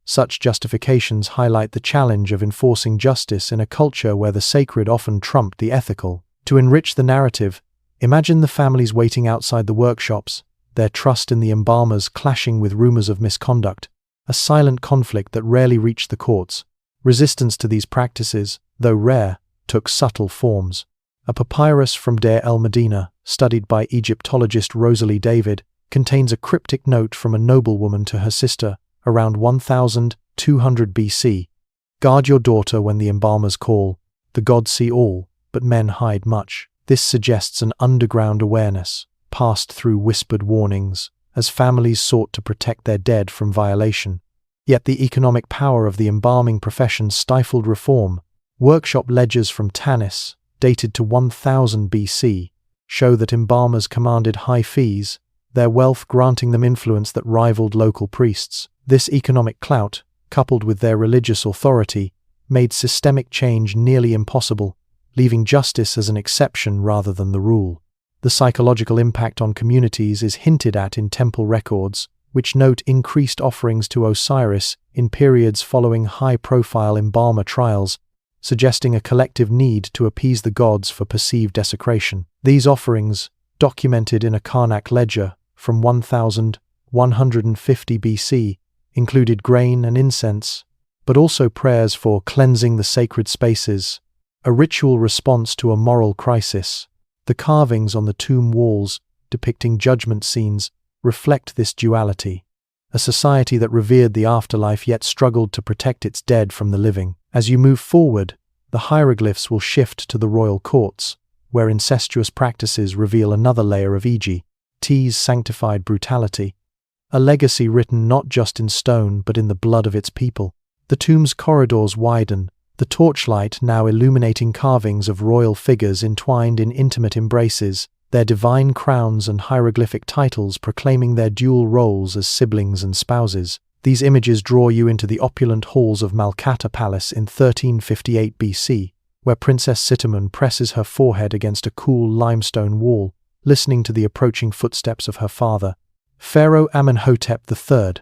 Speaker 1: Such justifications highlight the challenge of enforcing justice in a culture where the sacred often trumped the ethical. To enrich the narrative, imagine the families waiting outside the workshops, their trust in the embalmers clashing with rumors of misconduct, a silent conflict that rarely reached the courts. Resistance to these practices, though rare, took subtle forms. A papyrus from Deir el-Medina, studied by Egyptologist Rosalie David, contains a cryptic note from a noblewoman to her sister, around 1200 BC. Guard your daughter when the embalmers call. The gods see all, but men hide much. This suggests an underground awareness, passed through whispered warnings, as families sought to protect their dead from violation. Yet the economic power of the embalming profession stifled reform. Workshop ledgers from Tanis, dated to 1000 BC, show that embalmers commanded high fees, their wealth granting them influence that rivaled local priests. This economic clout, coupled with their religious authority, made systemic change nearly impossible, leaving justice as an exception rather than the rule. The psychological impact on communities is hinted at in temple records, which note increased offerings to Osiris in periods following high-profile embalmer trials, suggesting a collective need to appease the gods for perceived desecration. These offerings, documented in a Karnak ledger from 1150 BC, included grain and incense, but also prayers for cleansing the sacred spaces, a ritual response to a moral crisis. The carvings on the tomb walls, depicting judgment scenes, reflect this duality, a society that revered the afterlife yet struggled to protect its dead from the living. As you move forward, the hieroglyphs will shift to the royal courts, where incestuous practices reveal another layer of Egypt's sanctified brutality, a legacy written not just in stone but in the blood of its people. The tomb's corridors widen, the torchlight now illuminating carvings of royal figures entwined in intimate embraces, their divine crowns and hieroglyphic titles proclaiming their dual roles as siblings and spouses. These images draw you into the opulent halls of Malkata Palace in 1358 BC, where Princess Sitamun presses her forehead against a cool limestone wall, listening to the approaching footsteps of her father, Pharaoh Amenhotep III.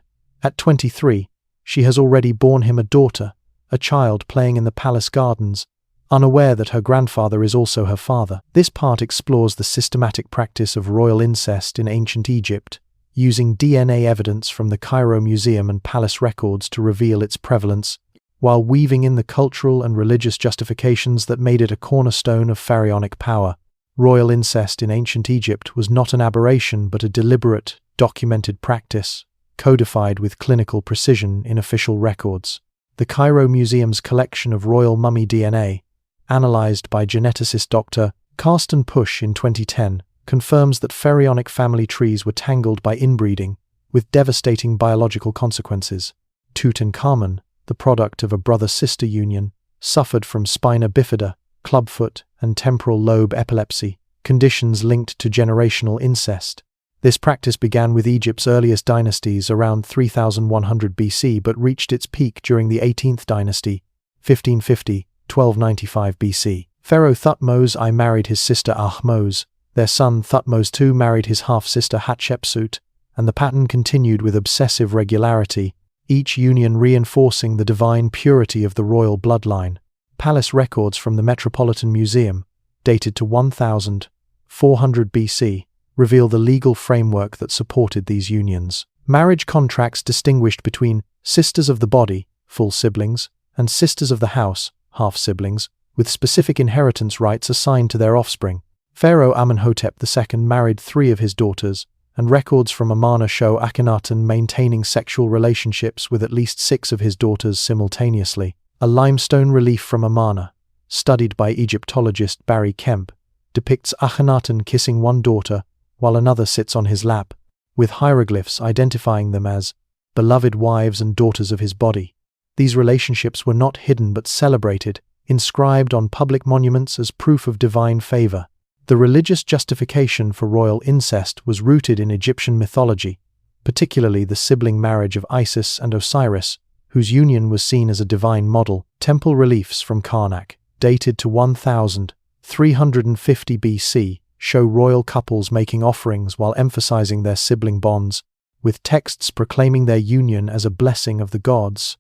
Speaker 1: At 23, she has already borne him a daughter, a child playing in the palace gardens, unaware that her grandfather is also her father. This part explores the systematic practice of royal incest in ancient Egypt, using DNA evidence from the Cairo Museum and palace records to reveal its prevalence, while weaving in the cultural and religious justifications that made it a cornerstone of pharaonic power. Royal incest in ancient Egypt was not an aberration but a deliberate, documented practice, codified with clinical precision in official records. The Cairo Museum's collection of royal mummy DNA, analyzed by geneticist Dr. Carsten Pusch in 2010, confirms that pharaonic family trees were tangled by inbreeding, with devastating biological consequences. Tutankhamun, the product of a brother-sister union, suffered from spina bifida, clubfoot, and temporal lobe epilepsy, conditions linked to generational incest. This practice began with Egypt's earliest dynasties around 3100 BC but reached its peak during the 18th dynasty, 1550–1295 BC. Pharaoh Thutmose I married his sister Ahmose, their son Thutmose II married his half-sister Hatshepsut, and the pattern continued with obsessive regularity, each union reinforcing the divine purity of the royal bloodline. Palace records from the Metropolitan Museum, dated to 1400 BC, reveal the legal framework that supported these unions. Marriage contracts distinguished between sisters of the body, full siblings, and sisters of the house, half-siblings, with specific inheritance rights assigned to their offspring. Pharaoh Amenhotep II married 3 of his daughters, and records from Amun-Ra show Akhenaten maintaining sexual relationships with at least 6 of his daughters simultaneously. A limestone relief from Amun-Ra, studied by Egyptologist Barry Kemp, depicts Akhenaten kissing one daughter while another sits on his lap, with hieroglyphs identifying them as beloved wives and daughters of his body. These relationships were not hidden but celebrated, inscribed on public monuments as proof of divine favor. The religious justification for royal incest was rooted in Egyptian mythology, particularly the sibling marriage of Isis and Osiris, whose union was seen as a divine model. Temple reliefs from Karnak, dated to 1350 BC, show royal couples making offerings while emphasizing their sibling bonds, with texts proclaiming their union as a blessing of the gods.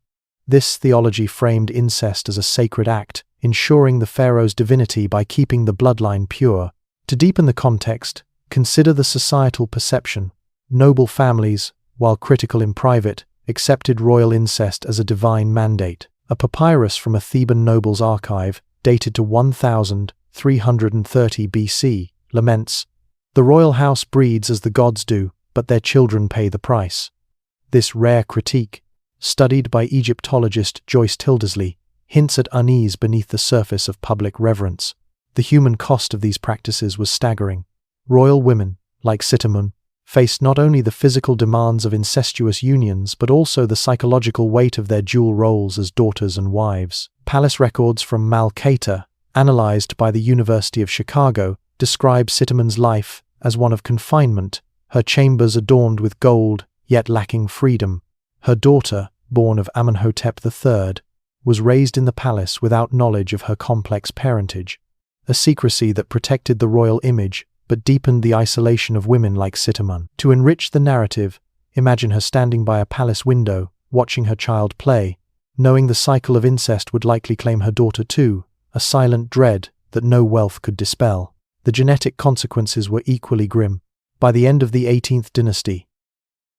Speaker 1: This theology framed incest as a sacred act, ensuring the pharaoh's divinity by keeping the bloodline pure. To deepen the context, consider the societal perception. Noble families, while critical in private, accepted royal incest as a divine mandate. A papyrus from a Theban noble's archive, dated to 1330 BC, laments, "The royal house breeds as the gods do, but their children pay the price." This rare critique, studied by Egyptologist Joyce Tildesley, hints at unease beneath the surface of public reverence. The human cost of these practices was staggering. Royal women, like Sitamun, faced not only the physical demands of incestuous unions but also the psychological weight of their dual roles as daughters and wives. Palace records from Malkata, analyzed by the University of Chicago, describe Sitamun's life as one of confinement, her chambers adorned with gold, yet lacking freedom. Her daughter, born of Amenhotep III, was raised in the palace without knowledge of her complex parentage, a secrecy that protected the royal image but deepened the isolation of women like Sitamun. To enrich the narrative, imagine her standing by a palace window, watching her child play, knowing the cycle of incest would likely claim her daughter too, a silent dread that no wealth could dispel. The genetic consequences were equally grim. By the end of the 18th dynasty,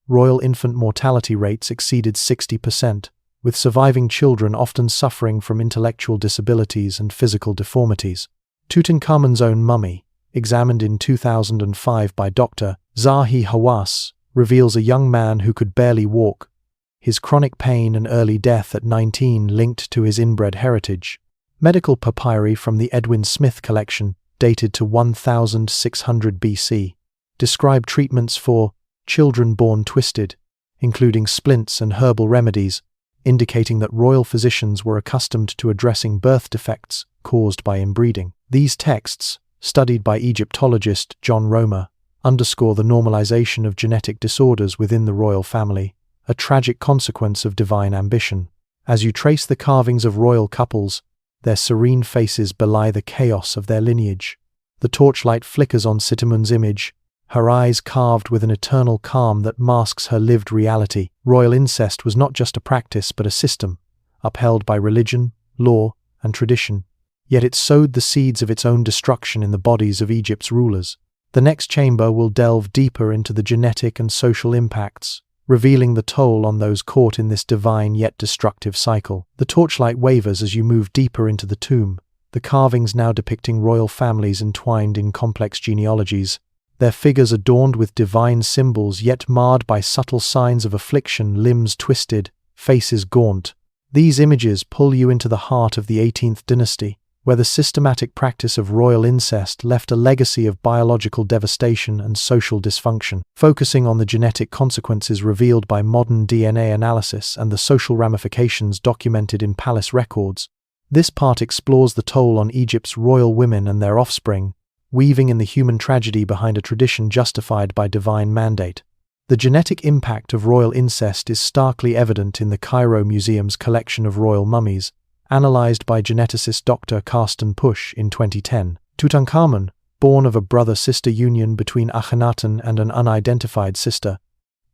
Speaker 1: royal infant mortality rates exceeded 60%, with surviving children often suffering from intellectual disabilities and physical deformities. Tutankhamun's own mummy, examined in 2005 by Dr. Zahi Hawass, reveals a young man who could barely walk, his chronic pain and early death at 19 linked to his inbred heritage. Medical papyri from the Edwin Smith collection, dated to 1600 BC, describe treatments for children born twisted, including splints and herbal remedies, indicating that royal physicians were accustomed to addressing birth defects caused by inbreeding. These texts, studied by Egyptologist John Romer, underscore the normalization of genetic disorders within the royal family, a tragic consequence of divine ambition. As you trace the carvings of royal couples, their serene faces belie the chaos of their lineage. The torchlight flickers on Sitamun's image, her eyes carved with an eternal calm that masks her lived reality. Royal incest was not just a practice but a system, upheld by religion, law, and tradition. Yet it sowed the seeds of its own destruction in the bodies of Egypt's rulers. The next chamber will delve deeper into the genetic and social impacts, revealing the toll on those caught in this divine yet destructive cycle. The torchlight wavers as you move deeper into the tomb, the carvings now depicting royal families entwined in complex genealogies, their figures adorned with divine symbols yet marred by subtle signs of affliction, limbs twisted, faces gaunt. These images pull you into the heart of the 18th dynasty, where the systematic practice of royal incest left a legacy of biological devastation and social dysfunction. Focusing on the genetic consequences revealed by modern DNA analysis and the social ramifications documented in palace records, this part explores the toll on Egypt's royal women and their offspring, weaving in the human tragedy behind a tradition justified by divine mandate. The genetic impact of royal incest is starkly evident in the Cairo Museum's collection of royal mummies, analyzed by geneticist Dr. Carsten Pusch in 2010. Tutankhamun, born of a brother-sister union between Akhenaten and an unidentified sister,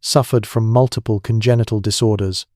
Speaker 1: suffered from multiple congenital disorders,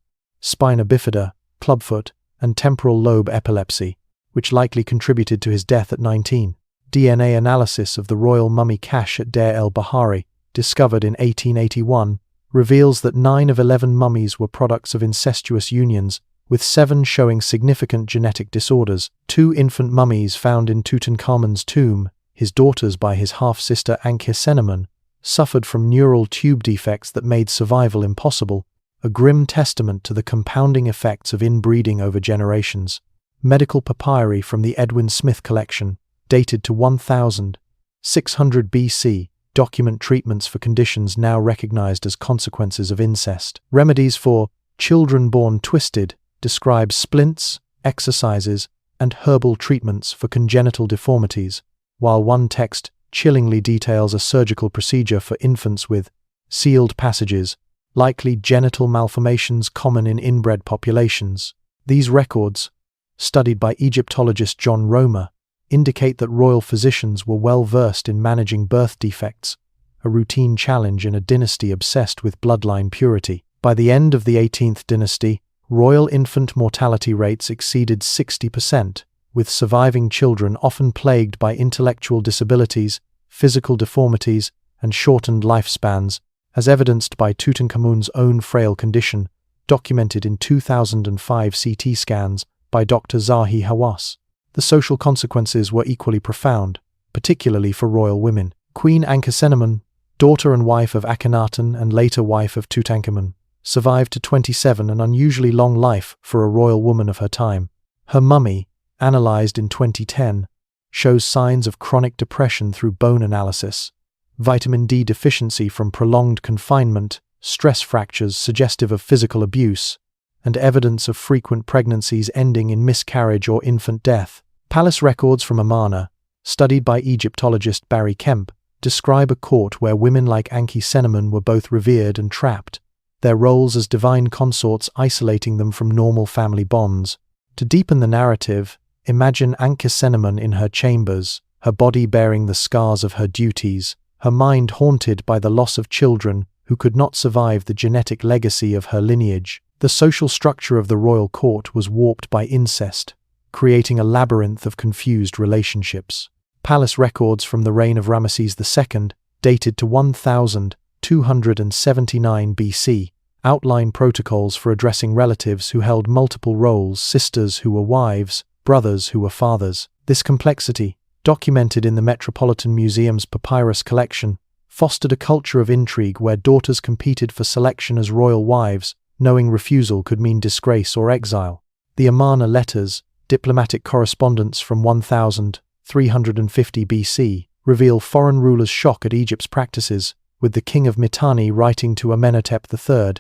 Speaker 1: spina bifida, clubfoot, and temporal lobe epilepsy, which likely contributed to his death at 19. DNA analysis of the royal mummy cache at Deir el-Bahari, discovered in 1881, reveals that 9 of 11 mummies were products of incestuous unions, with 7 showing significant genetic disorders. 2 infant mummies found in Tutankhamun's tomb, his daughters by his half-sister Ankhesenamun, suffered from neural tube defects that made survival impossible, a grim testament to the compounding effects of inbreeding over generations. Medical papyri from the Edwin Smith collection, dated to 1600 BC, document treatments for conditions now recognized as consequences of incest. Remedies for children born twisted describe splints, exercises, and herbal treatments for congenital deformities, while one text chillingly details a surgical procedure for infants with sealed passages, likely genital malformations common in inbred populations. These records, studied by Egyptologist John Romer, indicate that royal physicians were well versed in managing birth defects, a routine challenge in a dynasty obsessed with bloodline purity. By the end of the 18th dynasty, royal infant mortality rates exceeded 60%, with surviving children often plagued by intellectual disabilities, physical deformities, and shortened lifespans, as evidenced by Tutankhamun's own frail condition, documented in 2005 CT scans by Dr. Zahi Hawass. The social consequences were equally profound, particularly for royal women. Queen Ankhesenamun, daughter and wife of Akhenaten and later wife of Tutankhamun, survived to 27, an unusually long life for a royal woman of her time. Her mummy, analyzed in 2010, shows signs of chronic depression through bone analysis, vitamin D deficiency from prolonged confinement, stress fractures suggestive of physical abuse, and evidence of frequent pregnancies ending in miscarriage or infant death. Palace records from Amun-Ra, studied by Egyptologist Barry Kemp, describe a court where women like Ankhesenamun were both revered and trapped, their roles as divine consorts isolating them from normal family bonds. To deepen the narrative, imagine Ankhesenamun in her chambers, her body bearing the scars of her duties, her mind haunted by the loss of children who could not survive the genetic legacy of her lineage. The social structure of the royal court was warped by incest, creating a labyrinth of confused relationships. Palace records from the reign of Ramesses II, dated to 1279 BC, outline protocols for addressing relatives who held multiple roles, sisters who were wives, brothers who were fathers. This complexity, documented in the Metropolitan Museum's papyrus collection, fostered a culture of intrigue where daughters competed for selection as royal wives, knowing refusal could mean disgrace or exile. The Amun-Ra letters, diplomatic correspondence from 1350 BC, reveal foreign rulers' shock at Egypt's practices, with the king of Mitanni writing to Amenhotep III,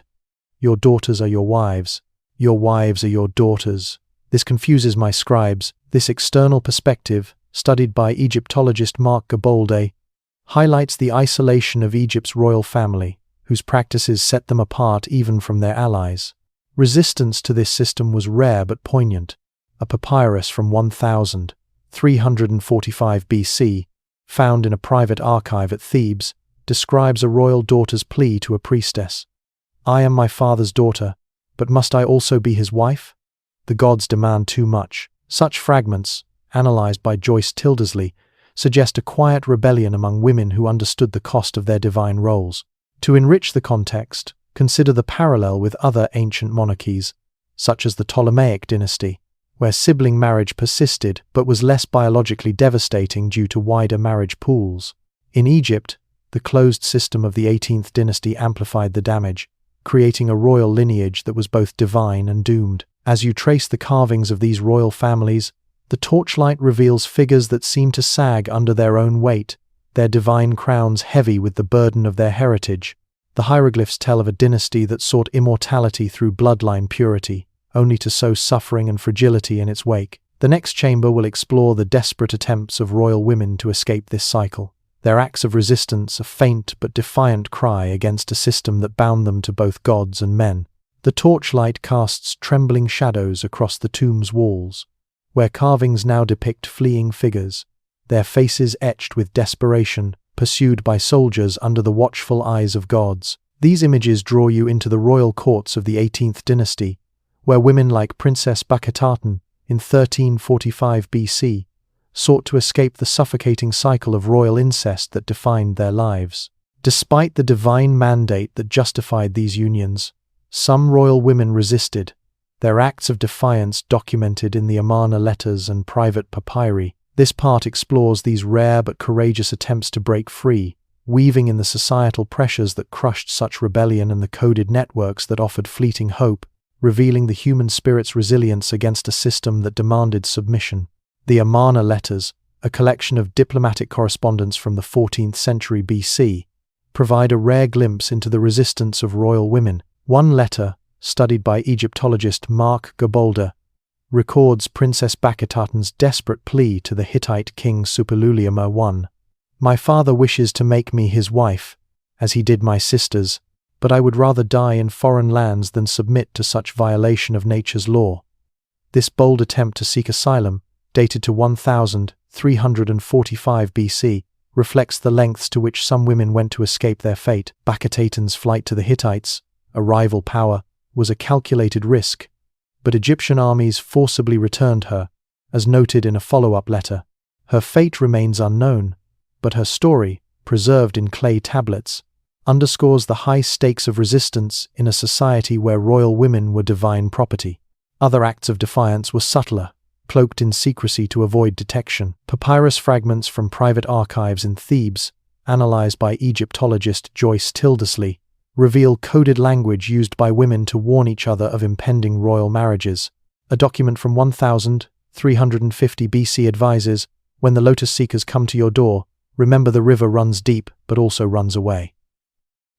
Speaker 1: "Your daughters are your wives are your daughters." This confuses my scribes. This external perspective, studied by Egyptologist Mark Gabolde, highlights the isolation of Egypt's royal family, whose practices set them apart even from their allies. Resistance to this system was rare but poignant. A papyrus from 1345 BC, found in a private archive at Thebes, describes a royal daughter's plea to a priestess. "I am my father's daughter, but must I also be his wife? The gods demand too much." Such fragments, analyzed by Joyce Tildesley, suggest a quiet rebellion among women who understood the cost of their divine roles. To enrich the context, consider the parallel with other ancient monarchies, such as the Ptolemaic dynasty, where sibling marriage persisted but was less biologically devastating due to wider marriage pools. In Egypt, the closed system of the 18th dynasty amplified the damage, creating a royal lineage that was both divine and doomed. As you trace the carvings of these royal families, The torchlight reveals figures that seem to sag under their own weight, their divine crowns heavy with the burden of their heritage. The hieroglyphs tell of a dynasty that sought immortality through bloodline purity, only to sow suffering and fragility in its wake. The next chamber will explore the desperate attempts of royal women to escape this cycle. Their acts of resistance, a faint but defiant cry against a system that bound them to both gods and men. The torchlight casts trembling shadows across the tomb's walls, where carvings now depict fleeing figures, their faces etched with desperation, pursued by soldiers under the watchful eyes of gods. These images draw you into the royal courts of the 18th dynasty, where women like Princess Bastet in 1345 BC sought to escape the suffocating cycle of royal incest that defined their lives. Despite the divine mandate that justified these unions, some royal women resisted, their acts of defiance documented in the Amun-Ra letters and private papyri. This part explores these rare but courageous attempts to break free, weaving in the societal pressures that crushed such rebellion and the coded networks that offered fleeting hope, revealing the human spirit's resilience against a system that demanded submission. The Amun-Ra letters, a collection of diplomatic correspondence from the 14th century BC, provide a rare glimpse into the resistance of royal women. One letter, studied by Egyptologist Mark Gabolder, records Princess Bastet's desperate plea to the Hittite king Suppiluliuma I. "My father wishes to make me his wife, as he did my sisters, but I would rather die in foreign lands than submit to such violation of nature's law." This bold attempt to seek asylum, dated to 1345 BC, reflects the lengths to which some women went to escape their fate. Bastet's flight to the Hittites, a rival power, was a calculated risk, but Egyptian armies forcibly returned her, as noted in a follow-up letter. Her fate remains unknown, but her story, preserved in clay tablets, underscores the high stakes of resistance in a society where royal women were divine property. Other acts of defiance were subtler, cloaked in secrecy to avoid detection. Papyrus fragments from private archives in Thebes, analyzed by Egyptologist Joyce Tildesley, reveal coded language used by women to warn each other of impending royal marriages. A document from 1350 BC advises, "When the lotus seekers come to your door, remember the river runs deep but also runs away."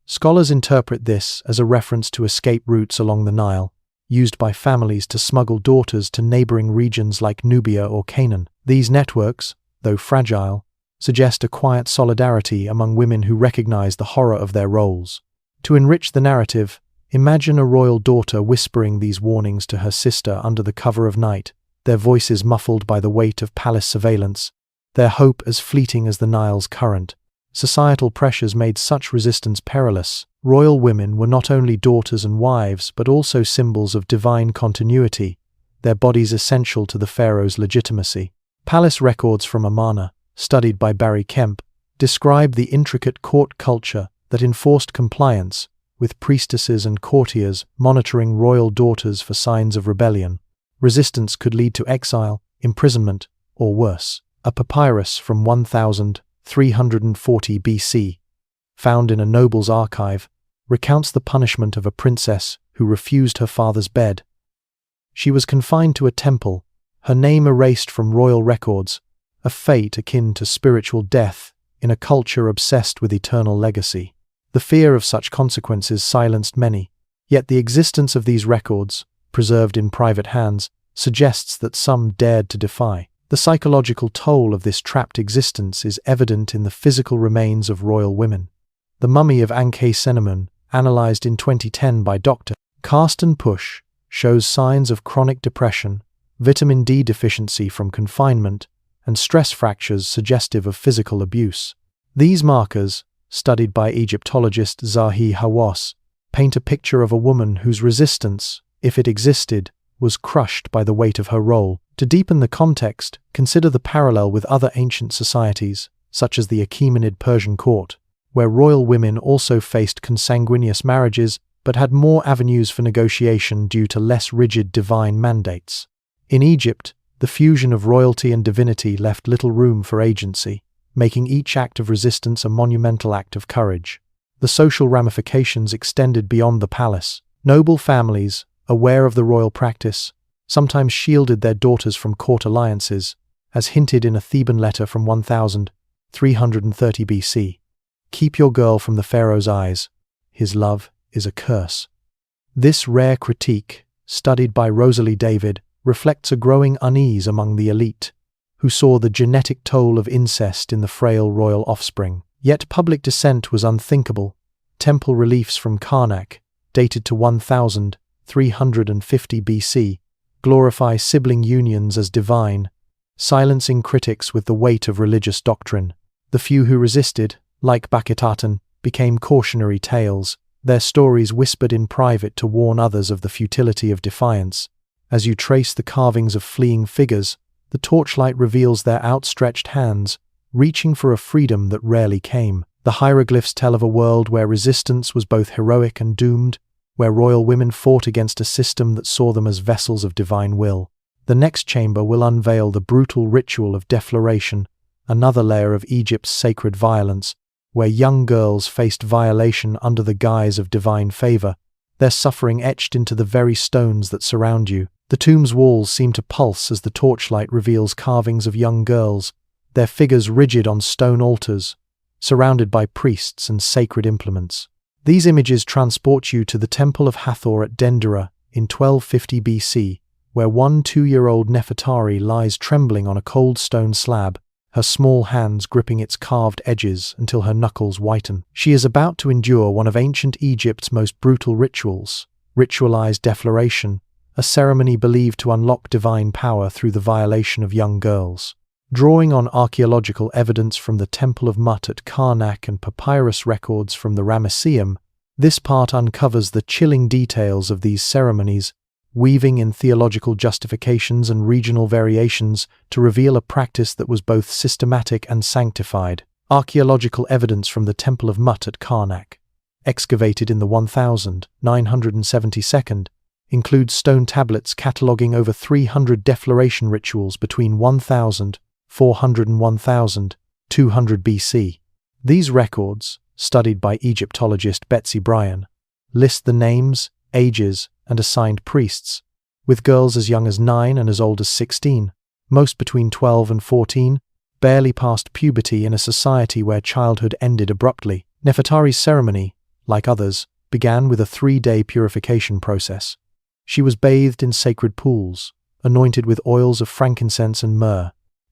Speaker 1: Scholars interpret this as a reference to escape routes along the Nile, used by families to smuggle daughters to neighboring regions like Nubia or Canaan. These networks, though fragile, suggest a quiet solidarity among women who recognize the horror of their roles. To enrich the narrative, imagine a royal daughter whispering these warnings to her sister under the cover of night, their voices muffled by the weight of palace surveillance, their hope as fleeting as the Nile's current. Societal pressures made such resistance perilous. Royal women were not only daughters and wives, but also symbols of divine continuity, their bodies essential to the pharaoh's legitimacy. Palace records from Amun-Ra, studied by Barry Kemp, describe the intricate court culture that enforced compliance, with priestesses and courtiers monitoring royal daughters for signs of rebellion. Resistance could lead to exile, imprisonment, or worse. A papyrus from 1340 BC, found in a noble's archive, recounts the punishment of a princess who refused her father's bed. She was confined to a temple, her name erased from royal records, a fate akin to spiritual death in a culture obsessed with eternal legacy. The fear of such consequences silenced many, yet the existence of these records, preserved in private hands, suggests that some dared to defy. The psychological toll of this trapped existence is evident in the physical remains of royal women. The mummy of Ankhesenamun, analyzed in 2010 by Dr. Karsten Pusch, shows signs of chronic depression, vitamin D deficiency from confinement, and stress fractures suggestive of physical abuse. These markers, studied by Egyptologist Zahi Hawass, paint a picture of a woman whose resistance, if it existed, was crushed by the weight of her role. To deepen the context, consider the parallel with other ancient societies, such as the Achaemenid Persian court, where royal women also faced consanguineous marriages but had more avenues for negotiation due to less rigid divine mandates. In Egypt, the fusion of royalty and divinity left little room for agency, making each act of resistance a monumental act of courage. The social ramifications extended beyond the palace. Noble families, aware of the royal practice, sometimes shielded their daughters from court alliances, as hinted in a Theban letter from 1330 BC. Keep your girl from the pharaoh's eyes. His love is a curse. This rare critique, studied by Rosalie David, reflects a growing unease among the elite, who saw the genetic toll of incest in the frail royal offspring. Yet public dissent was unthinkable. Temple reliefs from Karnak, dated to 1350 BC, glorify sibling unions as divine, silencing critics with the weight of religious doctrine. The few who resisted, like Bastet, became cautionary tales, their stories whispered in private to warn others of the futility of defiance. As you trace the carvings of fleeing figures, the torchlight reveals their outstretched hands, reaching for a freedom that rarely came. The hieroglyphs tell of a world where resistance was both heroic and doomed, where royal women fought against a system that saw them as vessels of divine will. The next chamber will unveil the brutal ritual of defloration, another layer of Egypt's sacred violence, where young girls faced violation under the guise of divine favor, their suffering etched into the very stones that surround you. The tomb's walls seem to pulse as the torchlight reveals carvings of young girls, their figures rigid on stone altars, surrounded by priests and sacred implements. These images transport you to the Temple of Hathor at Dendera in 1250 BC, where one 2-year-old Nefertari lies trembling on a cold stone slab, her small hands gripping its carved edges until her knuckles whiten. She is about to endure one of ancient Egypt's most brutal rituals, ritualized defloration, a ceremony believed to unlock divine power through the violation of young girls. Drawing on archaeological evidence from the Temple of Mut at Karnak and papyrus records from the Ramesseum, this part uncovers the chilling details of these ceremonies, weaving in theological justifications and regional variations to reveal a practice that was both systematic and sanctified. Archaeological evidence from the Temple of Mut at Karnak, excavated in the 1972, includes stone tablets cataloguing over 300 defloration rituals between 1400 and 1200 BC. These records, studied by Egyptologist Betsy Bryan, list the names, ages, and assigned priests, with girls as young as 9 and as old as 16, most between 12 and 14, barely past puberty in a society where childhood ended abruptly. Nefertari's ceremony, like others, began with a 3-day purification process. She was bathed in sacred pools, anointed with oils of frankincense and myrrh,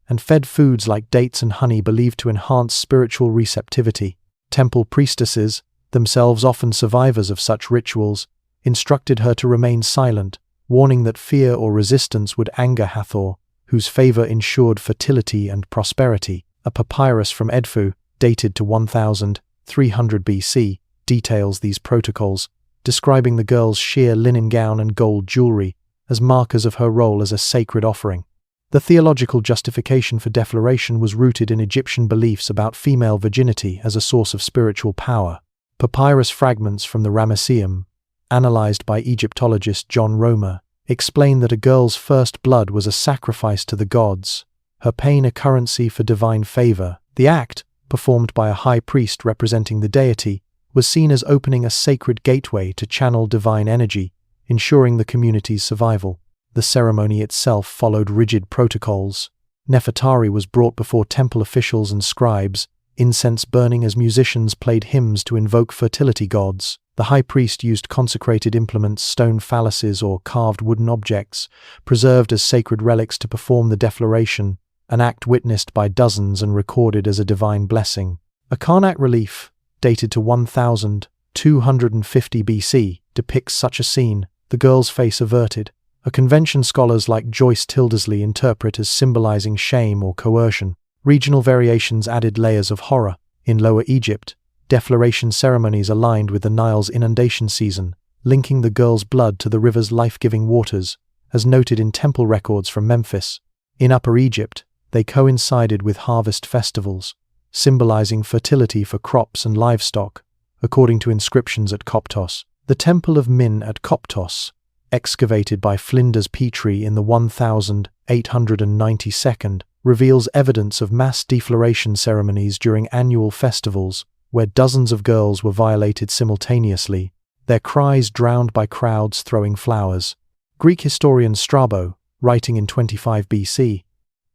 Speaker 1: and fed foods like dates and honey believed to enhance spiritual receptivity. Temple priestesses, themselves often survivors of such rituals, instructed her to remain silent, warning that fear or resistance would anger Hathor, whose favor ensured fertility and prosperity. A papyrus from Edfu, dated to 1300 BC, details these protocols, describing the girl's sheer linen gown and gold jewelry as markers of her role as a sacred offering. The theological justification for defloration was rooted in Egyptian beliefs about female virginity as a source of spiritual power. Papyrus fragments from the Ramesseum, analyzed by Egyptologist John Romer, explain that a girl's first blood was a sacrifice to the gods, her pain a currency for divine favor. The act, performed by a high priest representing the deity, was seen as opening a sacred gateway to channel divine energy, ensuring the community's survival. The ceremony itself followed rigid protocols. Nefertari was brought before temple officials and scribes, incense burning as musicians played hymns to invoke fertility gods. The high priest used consecrated implements, stone phalluses or carved wooden objects, preserved as sacred relics to perform the defloration, an act witnessed by dozens and recorded as a divine blessing. A Karnak relief, dated to 1250 BC, depicts such a scene, the girl's face averted, a convention scholars like Joyce Tildesley interpret as symbolizing shame or coercion. Regional variations added layers of horror. In Lower Egypt, defloration ceremonies aligned with the Nile's inundation season, linking the girl's blood to the river's life-giving waters, as noted in temple records from Memphis. In Upper Egypt, they coincided with harvest festivals, symbolizing fertility for crops and livestock, according to inscriptions at Coptos. The Temple of Min at Coptos, excavated by Flinders Petrie in the 1892, reveals evidence of mass defloration ceremonies during annual festivals, where dozens of girls were violated simultaneously, their cries drowned by crowds throwing flowers. Greek historian Strabo, writing in 25 BC,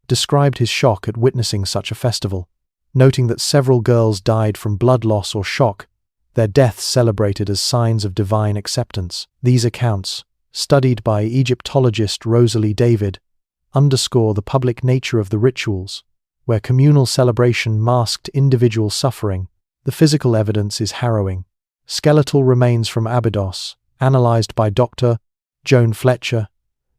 Speaker 1: described his shock at witnessing such a festival, noting that several girls died from blood loss or shock, their deaths celebrated as signs of divine acceptance. These accounts, studied by Egyptologist Rosalie David, underscore the public nature of the rituals, where communal celebration masked individual suffering. The physical evidence is harrowing. Skeletal remains from Abydos, analyzed by Dr. Joan Fletcher,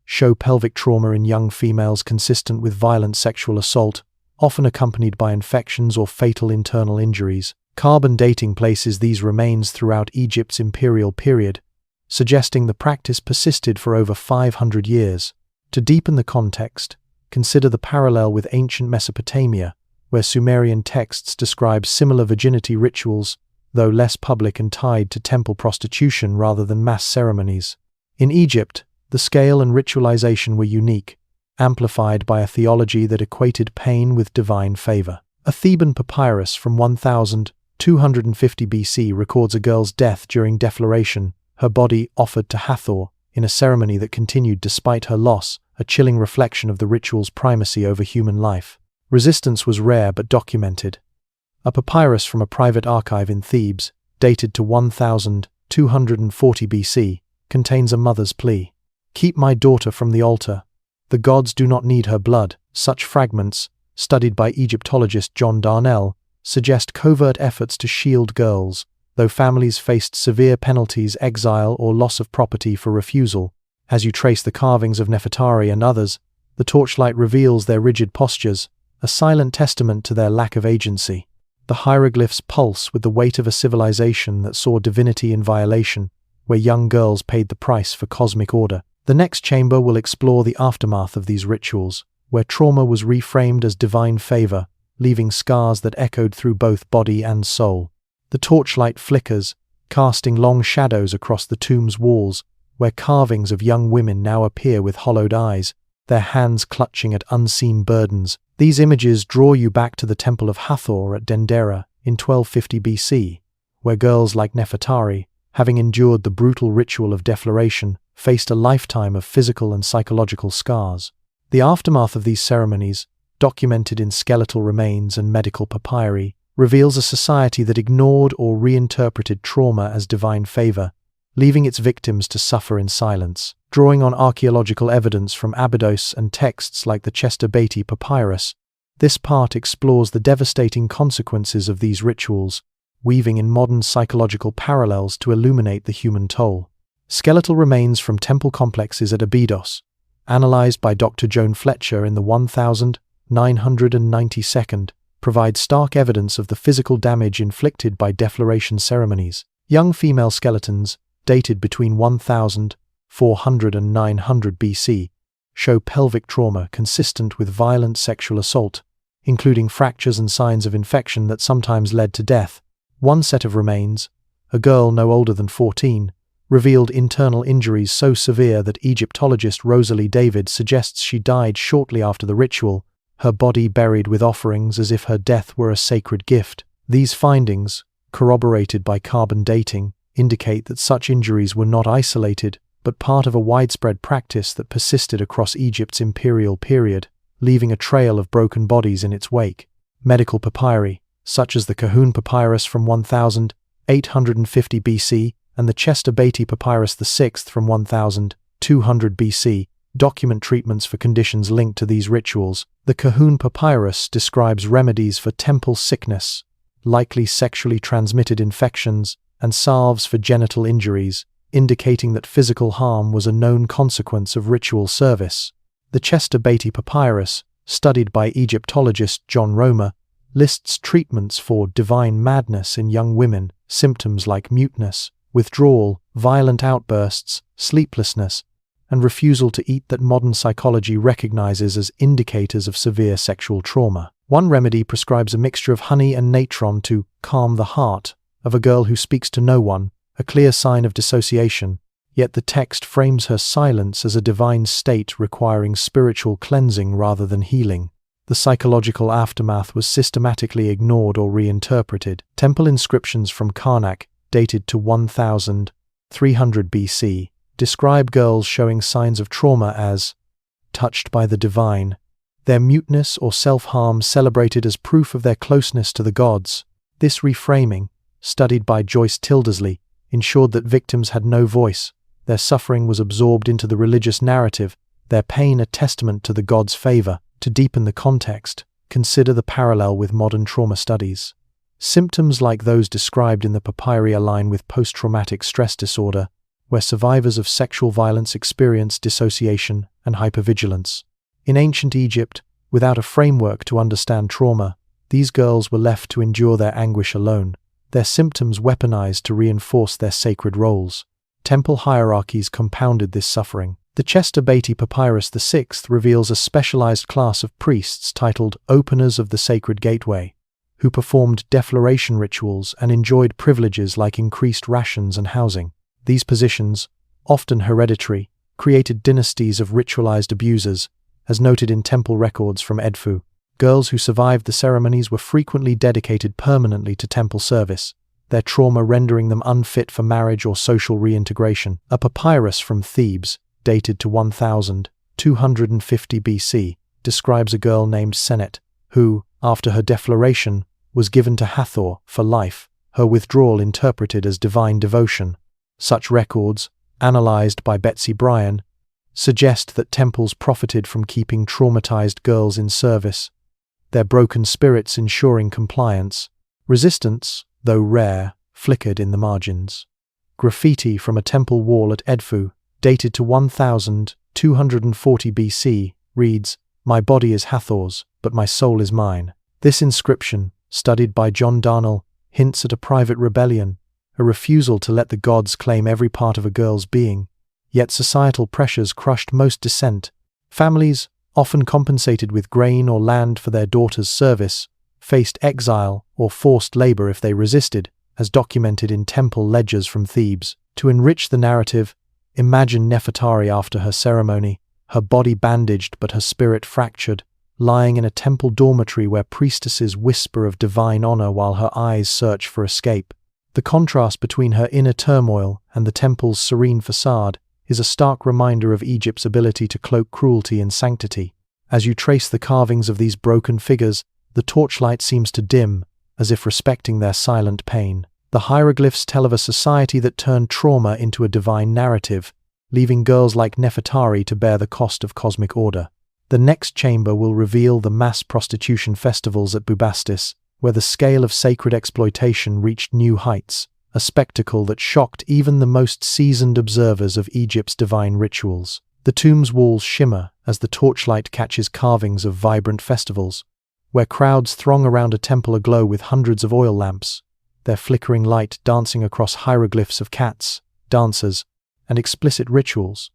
Speaker 1: show pelvic trauma in young females consistent with violent sexual assault, often accompanied by infections or fatal internal injuries. Carbon dating places these remains throughout Egypt's imperial period, suggesting the practice persisted for over 500 years. To deepen the context, consider the parallel with ancient Mesopotamia, where Sumerian texts describe similar virginity rituals, though less public and tied to temple prostitution rather than mass ceremonies. In Egypt, the scale and ritualization were unique, amplified by a theology that equated pain with divine favor. A Theban papyrus from 1250 BC records a girl's death during defloration, her body offered to Hathor, in a ceremony that continued despite her loss, a chilling reflection of the ritual's primacy over human life. Resistance was rare but documented. A papyrus from a private archive in Thebes, dated to 1240 BC, contains a mother's plea. "Keep my daughter from the altar. The gods do not need her blood." Such fragments, studied by Egyptologist John Darnell, suggest covert efforts to shield girls, though families faced severe penalties, exile, or loss of property for refusal. As you trace the carvings of Nefertari and others, the Torchlight reveals their rigid postures, a silent testament to their lack of agency. The hieroglyphs pulse with the weight of a civilization that saw divinity in violation, where young girls paid the price for cosmic order. The next chamber will explore the aftermath of these rituals, where trauma was reframed as divine favor, leaving scars that echoed through both body and soul. The torchlight flickers, casting long shadows across the tomb's walls, where carvings of young women now appear with hollowed eyes, their hands clutching at unseen burdens. These images draw you back to the Temple of Hathor at Dendera in 1250 BC, where girls like Nefertari, having endured the brutal ritual of defloration, faced a lifetime of physical and psychological scars. The aftermath of these ceremonies, documented in skeletal remains and medical papyri, reveals a society that ignored or reinterpreted trauma as divine favor, leaving its victims to suffer in silence. Drawing on archaeological evidence from Abydos and texts like the Chester Beatty Papyrus, this part explores the devastating consequences of these rituals, weaving in modern psychological parallels to illuminate the human toll. Skeletal remains from temple complexes at Abydos, analyzed by Dr. Joan Fletcher in the 1992, provide stark evidence of the physical damage inflicted by defloration ceremonies. Young female skeletons, dated between 1400 and 900 BC, show pelvic trauma consistent with violent sexual assault, including fractures and signs of infection that sometimes led to death. One set of remains, a girl no older than 14, revealed internal injuries so severe that Egyptologist Rosalie David suggests she died shortly after the ritual, her body buried with offerings as if her death were a sacred gift. These findings, corroborated by carbon dating, indicate that such injuries were not isolated, but part of a widespread practice that persisted across Egypt's imperial period, leaving a trail of broken bodies in its wake. Medical papyri, such as the Kahun Papyrus from 1850 BC and the Chester Beatty Papyrus VI from 1200 BC, document treatments for conditions linked to these rituals. The Kahun Papyrus describes remedies for temple sickness, likely sexually transmitted infections, and salves for genital injuries, indicating that physical harm was a known consequence of ritual service. The Chester Beatty Papyrus, studied by Egyptologist John Romer, lists treatments for divine madness in young women, symptoms like muteness, withdrawal, violent outbursts, sleeplessness, and refusal to eat that modern psychology recognizes as indicators of severe sexual trauma. One remedy prescribes a mixture of honey and natron to calm the heart of a girl who speaks to no one, a clear sign of dissociation, yet the text frames her silence as a divine state requiring spiritual cleansing rather than healing. The psychological aftermath was systematically ignored or reinterpreted. Temple inscriptions from Karnak, dated to 1300 BC, describe girls showing signs of trauma as touched by the divine, their muteness or self-harm celebrated as proof of their closeness to the gods. This reframing, studied by Joyce Tildesley, ensured that victims had no voice, their suffering was absorbed into the religious narrative, their pain a testament to the gods' favor. To deepen the context, consider the parallel with modern trauma studies. Symptoms like those described in the papyri align with post-traumatic stress disorder, where survivors of sexual violence experience dissociation and hypervigilance. In ancient Egypt, without a framework to understand trauma, these girls were left to endure their anguish alone, their symptoms weaponized to reinforce their sacred roles. Temple hierarchies compounded this suffering. The Chester Beatty Papyrus VI reveals a specialized class of priests titled Openers of the Sacred Gateway, who performed defloration rituals and enjoyed privileges like increased rations and housing. These positions, often hereditary, created dynasties of ritualized abusers, as noted in temple records from Edfu. Girls who survived the ceremonies were frequently dedicated permanently to temple service, their trauma rendering them unfit for marriage or social reintegration. A papyrus from Thebes, dated to 1250 BC, describes a girl named Senet, who, after her defloration, was given to Hathor for life, her withdrawal interpreted as divine devotion. Such records, analyzed by Betsy Bryan, suggest that temples profited from keeping traumatized girls in service, their broken spirits ensuring compliance. Resistance, though rare, flickered in the margins. Graffiti from a temple wall at Edfu, dated to 1240 BC, reads, "My body is Hathor's, but my soul is mine." This inscription, studied by John Darnell, hints at a private rebellion, a refusal to let the gods claim every part of a girl's being. Yet societal pressures crushed most dissent. Families, often compensated with grain or land for their daughters' service, faced exile or forced labor if they resisted, as documented in temple ledgers from Thebes. To enrich the narrative, imagine Nefertari after her ceremony, her body bandaged but her spirit fractured, lying in a temple dormitory where priestesses whisper of divine honor while her eyes search for escape. The contrast between her inner turmoil and the temple's serene facade is a stark reminder of Egypt's ability to cloak cruelty in sanctity. As you trace the carvings of these broken figures, the torchlight seems to dim, as if respecting their silent pain. The hieroglyphs tell of a society that turned trauma into a divine narrative, leaving girls like Nefertari to bear the cost of cosmic order. The next chamber will reveal the mass prostitution festivals at Bubastis, where the scale of sacred exploitation reached new heights, a spectacle that shocked even the most seasoned observers of Egypt's divine rituals. The tomb's walls shimmer as the torchlight catches carvings of vibrant festivals, where crowds throng around a temple aglow with hundreds of oil lamps, their flickering light dancing across hieroglyphs of cats, dancers, and explicit rituals.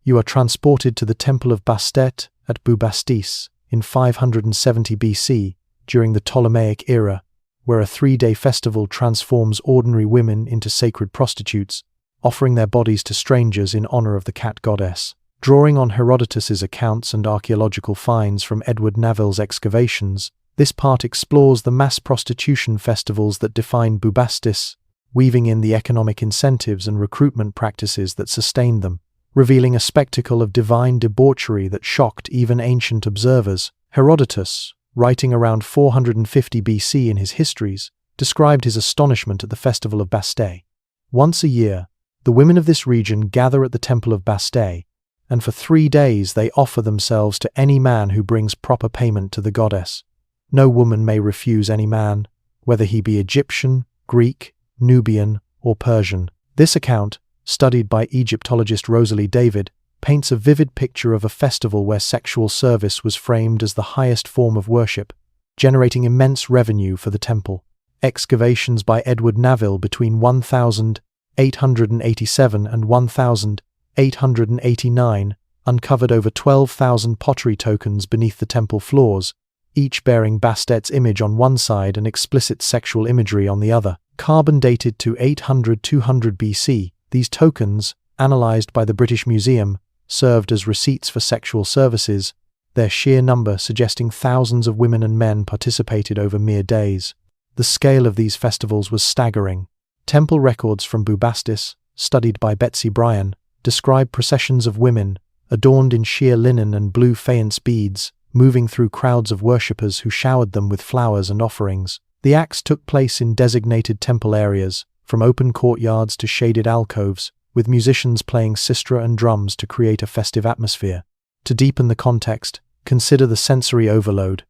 Speaker 1: You are transported to the temple of Bastet at Bubastis in 570 BC during the Ptolemaic era, where a 3-day festival transforms ordinary women into sacred prostitutes, offering their bodies to strangers in honor of the cat goddess. Drawing on Herodotus's accounts and archaeological finds from Edward Naville's excavations, this part explores the mass prostitution festivals that defined Bubastis, weaving in the economic incentives and recruitment practices that sustained them, revealing a spectacle of divine debauchery that shocked even ancient observers. Herodotus, writing around 450 BC in his histories, described his astonishment at the festival of Bastet. Once a year, the women of this region gather at the temple of Bastet, and for 3 days they offer themselves to any man who brings proper payment to the goddess. No woman may refuse any man, whether he be Egyptian, Greek, Nubian, or Persian. This account, studied by Egyptologist Rosalie David, paints a vivid picture of a festival where sexual service was framed as the highest form of worship, generating immense revenue for the temple. Excavations by Edward Naville between 1887 and 1889 uncovered over 12,000 pottery tokens beneath the temple floors, each bearing Bastet's image on one side and explicit sexual imagery on the other. Carbon dated to 800–200 BC, these tokens, analyzed by the British Museum, served as receipts for sexual services, their sheer number suggesting thousands of women and men participated over mere days. The scale of these festivals was staggering. Temple records from Bubastis, studied by Betsy Bryan, describe processions of women, adorned in sheer linen and blue faience beads, moving through crowds of worshippers who showered them with flowers and offerings. The acts took place in designated temple areas, from open courtyards to shaded alcoves, with musicians playing sistra and drums to create a festive atmosphere. To deepen the context, consider the sensory overload.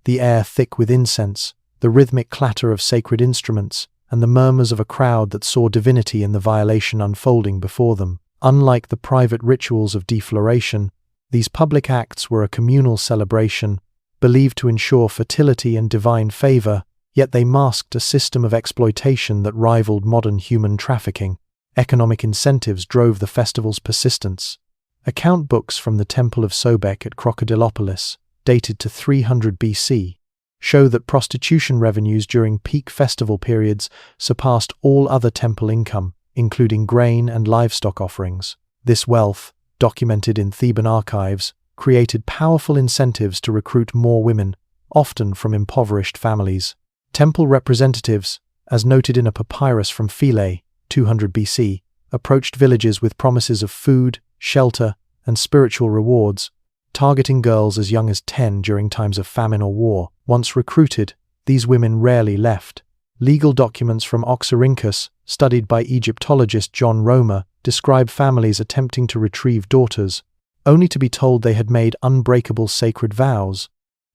Speaker 1: The air thick with incense, the rhythmic clatter of sacred instruments, and the murmurs of a crowd that saw divinity in the violation unfolding before them. Unlike the private rituals of defloration, these public acts were a communal celebration, believed to ensure fertility and divine favor, yet they masked a system of exploitation that rivaled modern human trafficking. Economic incentives drove the festival's persistence. Account books from the Temple of Sobek at Crocodilopolis, dated to 300 BC, show that prostitution revenues during peak festival periods surpassed all other temple income, including grain and livestock offerings. This wealth, documented in Theban archives, created powerful incentives to recruit more women, often from impoverished families. Temple representatives, as noted in a papyrus from Philae, 200 BC, approached villages with promises of food, shelter, and spiritual rewards, targeting girls as young as 10 during times of famine or war. Once recruited, these women rarely left. Legal documents from Oxyrhynchus, studied by Egyptologist John Romer, describe families attempting to retrieve daughters, only to be told they had made unbreakable sacred vows.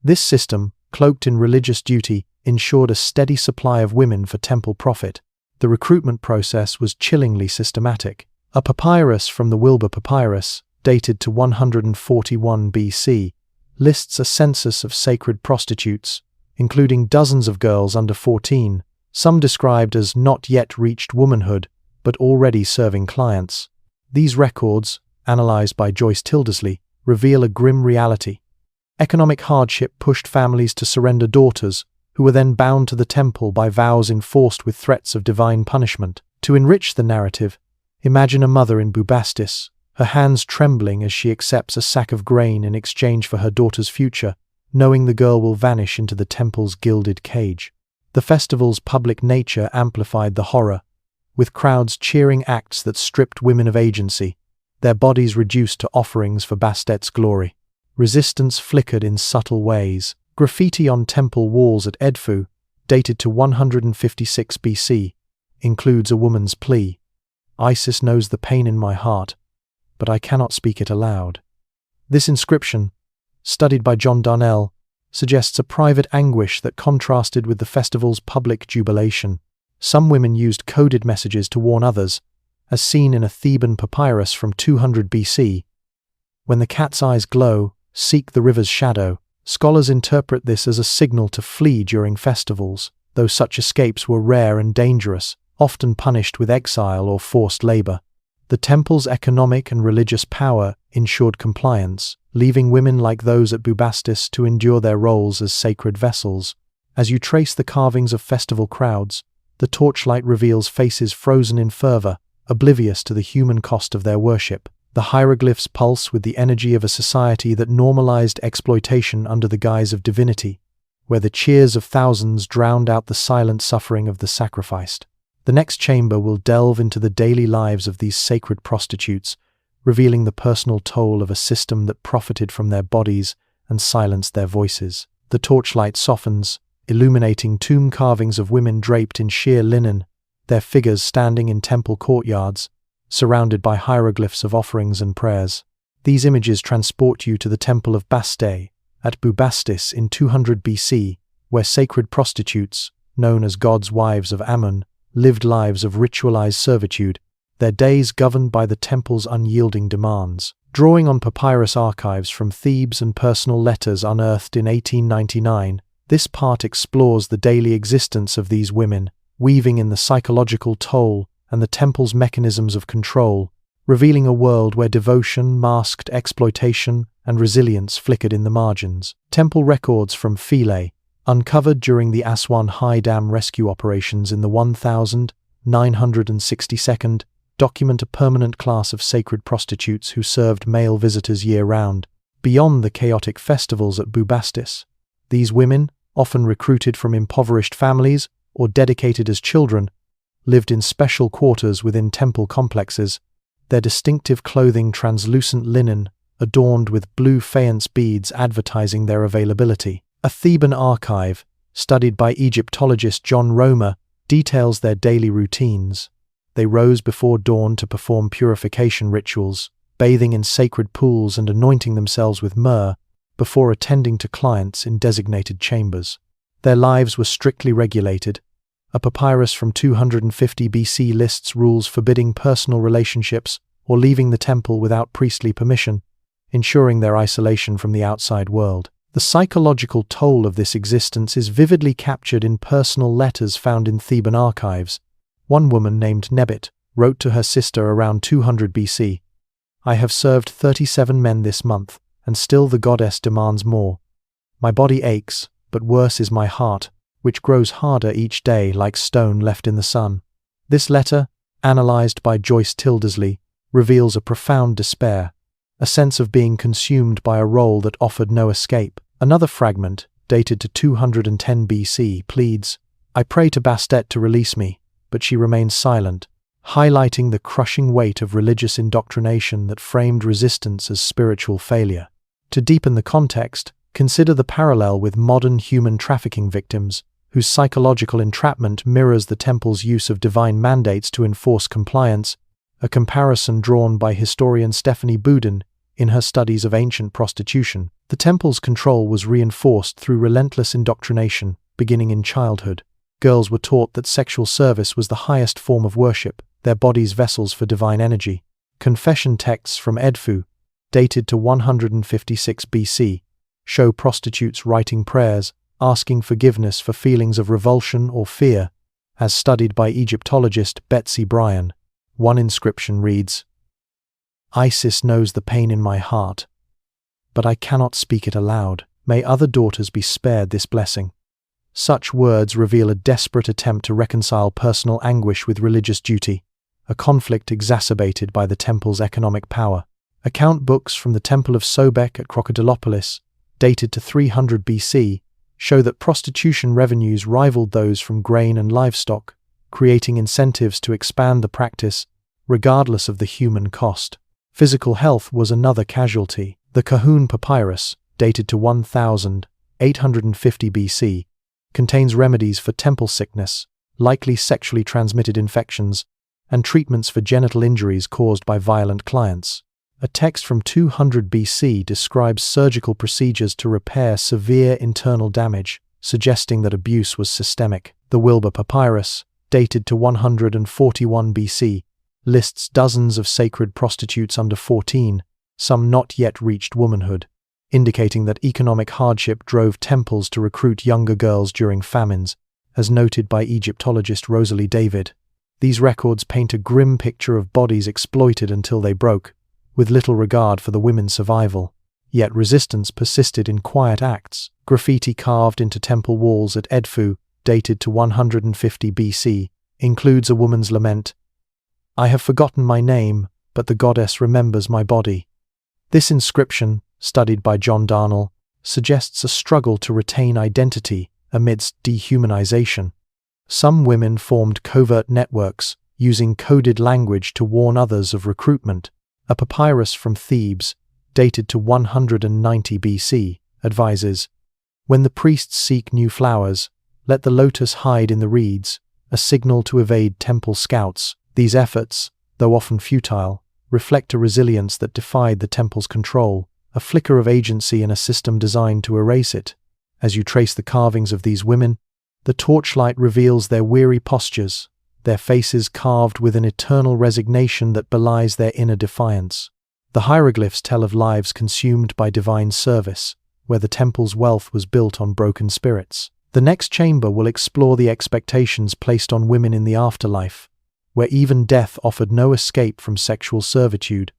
Speaker 1: This system, cloaked in religious duty, ensured a steady supply of women for temple profit. The recruitment process was chillingly systematic. A papyrus from the Wilbur Papyrus, dated to 141 BC, lists a census of sacred prostitutes, including dozens of girls under 14, some described as not yet reached womanhood, but already serving clients. These records, analyzed by Joyce Tildesley, reveal a grim reality. Economic hardship pushed families to surrender daughters, who were then bound to the temple by vows enforced with threats of divine punishment. To enrich the narrative, imagine a mother in Bubastis, her hands trembling as she accepts a sack of grain in exchange for her daughter's future, knowing the girl will vanish into the temple's gilded cage. The festival's public nature amplified the horror, with crowds cheering acts that stripped women of agency, their bodies reduced to offerings for Bastet's glory. Resistance flickered in subtle ways. Graffiti on temple walls at Edfu, dated to 156 BC, includes a woman's plea. Isis knows the pain in my heart, but I cannot speak it aloud. This inscription, studied by John Darnell, suggests a private anguish that contrasted with the festival's public jubilation. Some women used coded messages to warn others, as seen in a Theban papyrus from 200 BC. When the cat's eyes glow, seek the river's shadow. Scholars interpret this as a signal to flee during festivals, though such escapes were rare and dangerous, often punished with exile or forced labor. The temple's economic and religious power ensured compliance, leaving women like those at Bubastis to endure their roles as sacred vessels. As you trace the carvings of festival crowds, the torchlight reveals faces frozen in fervor, oblivious to the human cost of their worship. The hieroglyphs pulse with the energy of a society that normalized exploitation under the guise of divinity, where the cheers of thousands drowned out the silent suffering of the sacrificed. The next chamber will delve into the daily lives of these sacred prostitutes, revealing the personal toll of a system that profited from their bodies and silenced their voices. The torchlight softens, illuminating tomb carvings of women draped in sheer linen, their figures standing in temple courtyards, surrounded by hieroglyphs of offerings and prayers. These images transport you to the temple of Bastet, at Bubastis in 200 BC, where sacred prostitutes, known as gods' wives of Amun, lived lives of ritualized servitude, their days governed by the temple's unyielding demands. Drawing on papyrus archives from Thebes and personal letters unearthed in 1899, this part explores the daily existence of these women, weaving in the psychological toll and the temple's mechanisms of control, revealing a world where devotion masked exploitation and resilience flickered in the margins. Temple records from Philae, uncovered during the Aswan High Dam rescue operations in the 1962nd, document a permanent class of sacred prostitutes who served male visitors year-round. Beyond the chaotic festivals at Bubastis, these women, often recruited from impoverished families or dedicated as children, lived in special quarters within temple complexes, their distinctive clothing translucent linen, adorned with blue faience beads advertising their availability. A Theban archive, studied by Egyptologist John Romer, details their daily routines. They rose before dawn to perform purification rituals, bathing in sacred pools and anointing themselves with myrrh, before attending to clients in designated chambers. Their lives were strictly regulated. A papyrus from 250 BC lists rules forbidding personal relationships or leaving the temple without priestly permission, ensuring their isolation from the outside world. The psychological toll of this existence is vividly captured in personal letters found in Theban archives. One woman named Nebit wrote to her sister around 200 BC, "I have served 37 men this month, and still the goddess demands more. My body aches, but worse is my heart, which grows harder each day like stone left in the sun." This letter, analysed by Joyce Tildesley, reveals a profound despair, a sense of being consumed by a role that offered no escape. Another fragment, dated to 210 BC, pleads, "I pray to Bastet to release me, but she remains silent," highlighting the crushing weight of religious indoctrination that framed resistance as spiritual failure. To deepen the context, consider the parallel with modern human trafficking victims, whose psychological entrapment mirrors the temple's use of divine mandates to enforce compliance, a comparison drawn by historian Stephanie Boudin in her studies of ancient prostitution. The temple's control was reinforced through relentless indoctrination, beginning in childhood. Girls were taught that sexual service was the highest form of worship, their bodies vessels for divine energy. Confession texts from Edfu, dated to 156 BC, show prostitutes writing prayers, asking forgiveness for feelings of revulsion or fear, as studied by Egyptologist Betsy Bryan. One inscription reads, "Isis knows the pain in my heart, but I cannot speak it aloud. May other daughters be spared this blessing." Such words reveal a desperate attempt to reconcile personal anguish with religious duty, a conflict exacerbated by the temple's economic power. Account books from the Temple of Sobek at Crocodilopolis, dated to 300 BC, show that prostitution revenues rivaled those from grain and livestock, creating incentives to expand the practice, regardless of the human cost. Physical health was another casualty. The Kahun Papyrus, dated to 1850 BC, contains remedies for temple sickness, likely sexually transmitted infections, and treatments for genital injuries caused by violent clients. A text from 200 BC describes surgical procedures to repair severe internal damage, suggesting that abuse was systemic. The Wilbur Papyrus, dated to 141 BC, lists dozens of sacred prostitutes under 14, some not yet reached womanhood, indicating that economic hardship drove temples to recruit younger girls during famines, as noted by Egyptologist Rosalie David. These records paint a grim picture of bodies exploited until they broke, with little regard for the women's survival. Yet resistance persisted in quiet acts. Graffiti carved into temple walls at Edfu, dated to 150 BC, includes a woman's lament, "I have forgotten my name, but the goddess remembers my body." This inscription, studied by John Darnell, suggests a struggle to retain identity amidst dehumanization. Some women formed covert networks, using coded language to warn others of recruitment. A papyrus from Thebes, dated to 190 BC, advises, "When the priests seek new flowers, let the lotus hide in the reeds, a signal to evade temple scouts." These efforts, though often futile, reflect a resilience that defied the temple's control, a flicker of agency in a system designed to erase it. As you trace the carvings of these women, the torchlight reveals their weary postures, their faces carved with an eternal resignation that belies their inner defiance. The hieroglyphs tell of lives consumed by divine service, where the temple's wealth was built on broken spirits. The next chamber will explore the expectations placed on women in the afterlife, where even death offered no escape from sexual servitude,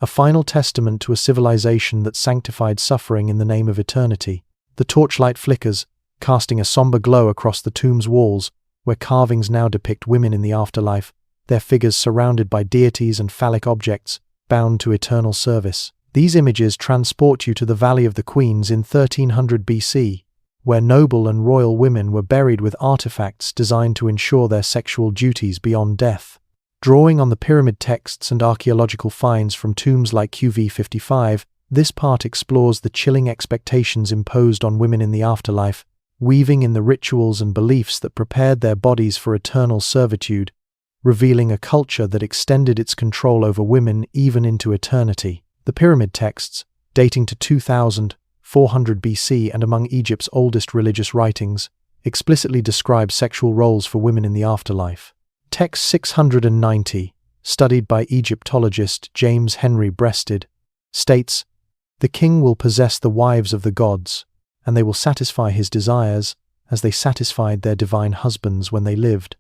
Speaker 1: a final testament to a civilization that sanctified suffering in the name of eternity. The torchlight flickers, casting a somber glow across the tomb's walls, where carvings now depict women in the afterlife, their figures surrounded by deities and phallic objects, bound to eternal service. These images transport you to the Valley of the Queens in 1300 BC, where noble and royal women were buried with artifacts designed to ensure their sexual duties beyond death. Drawing on the pyramid texts and archaeological finds from tombs like QV55, this part explores the chilling expectations imposed on women in the afterlife, weaving in the rituals and beliefs that prepared their bodies for eternal servitude, revealing a culture that extended its control over women even into eternity. The pyramid texts, dating to 2400 BC and among Egypt's oldest religious writings, explicitly describe sexual roles for women in the afterlife. Text 690, studied by Egyptologist James Henry Bastet, states, "The king will possess the wives of the gods, and they will satisfy his desires as they satisfied their divine husbands when they lived."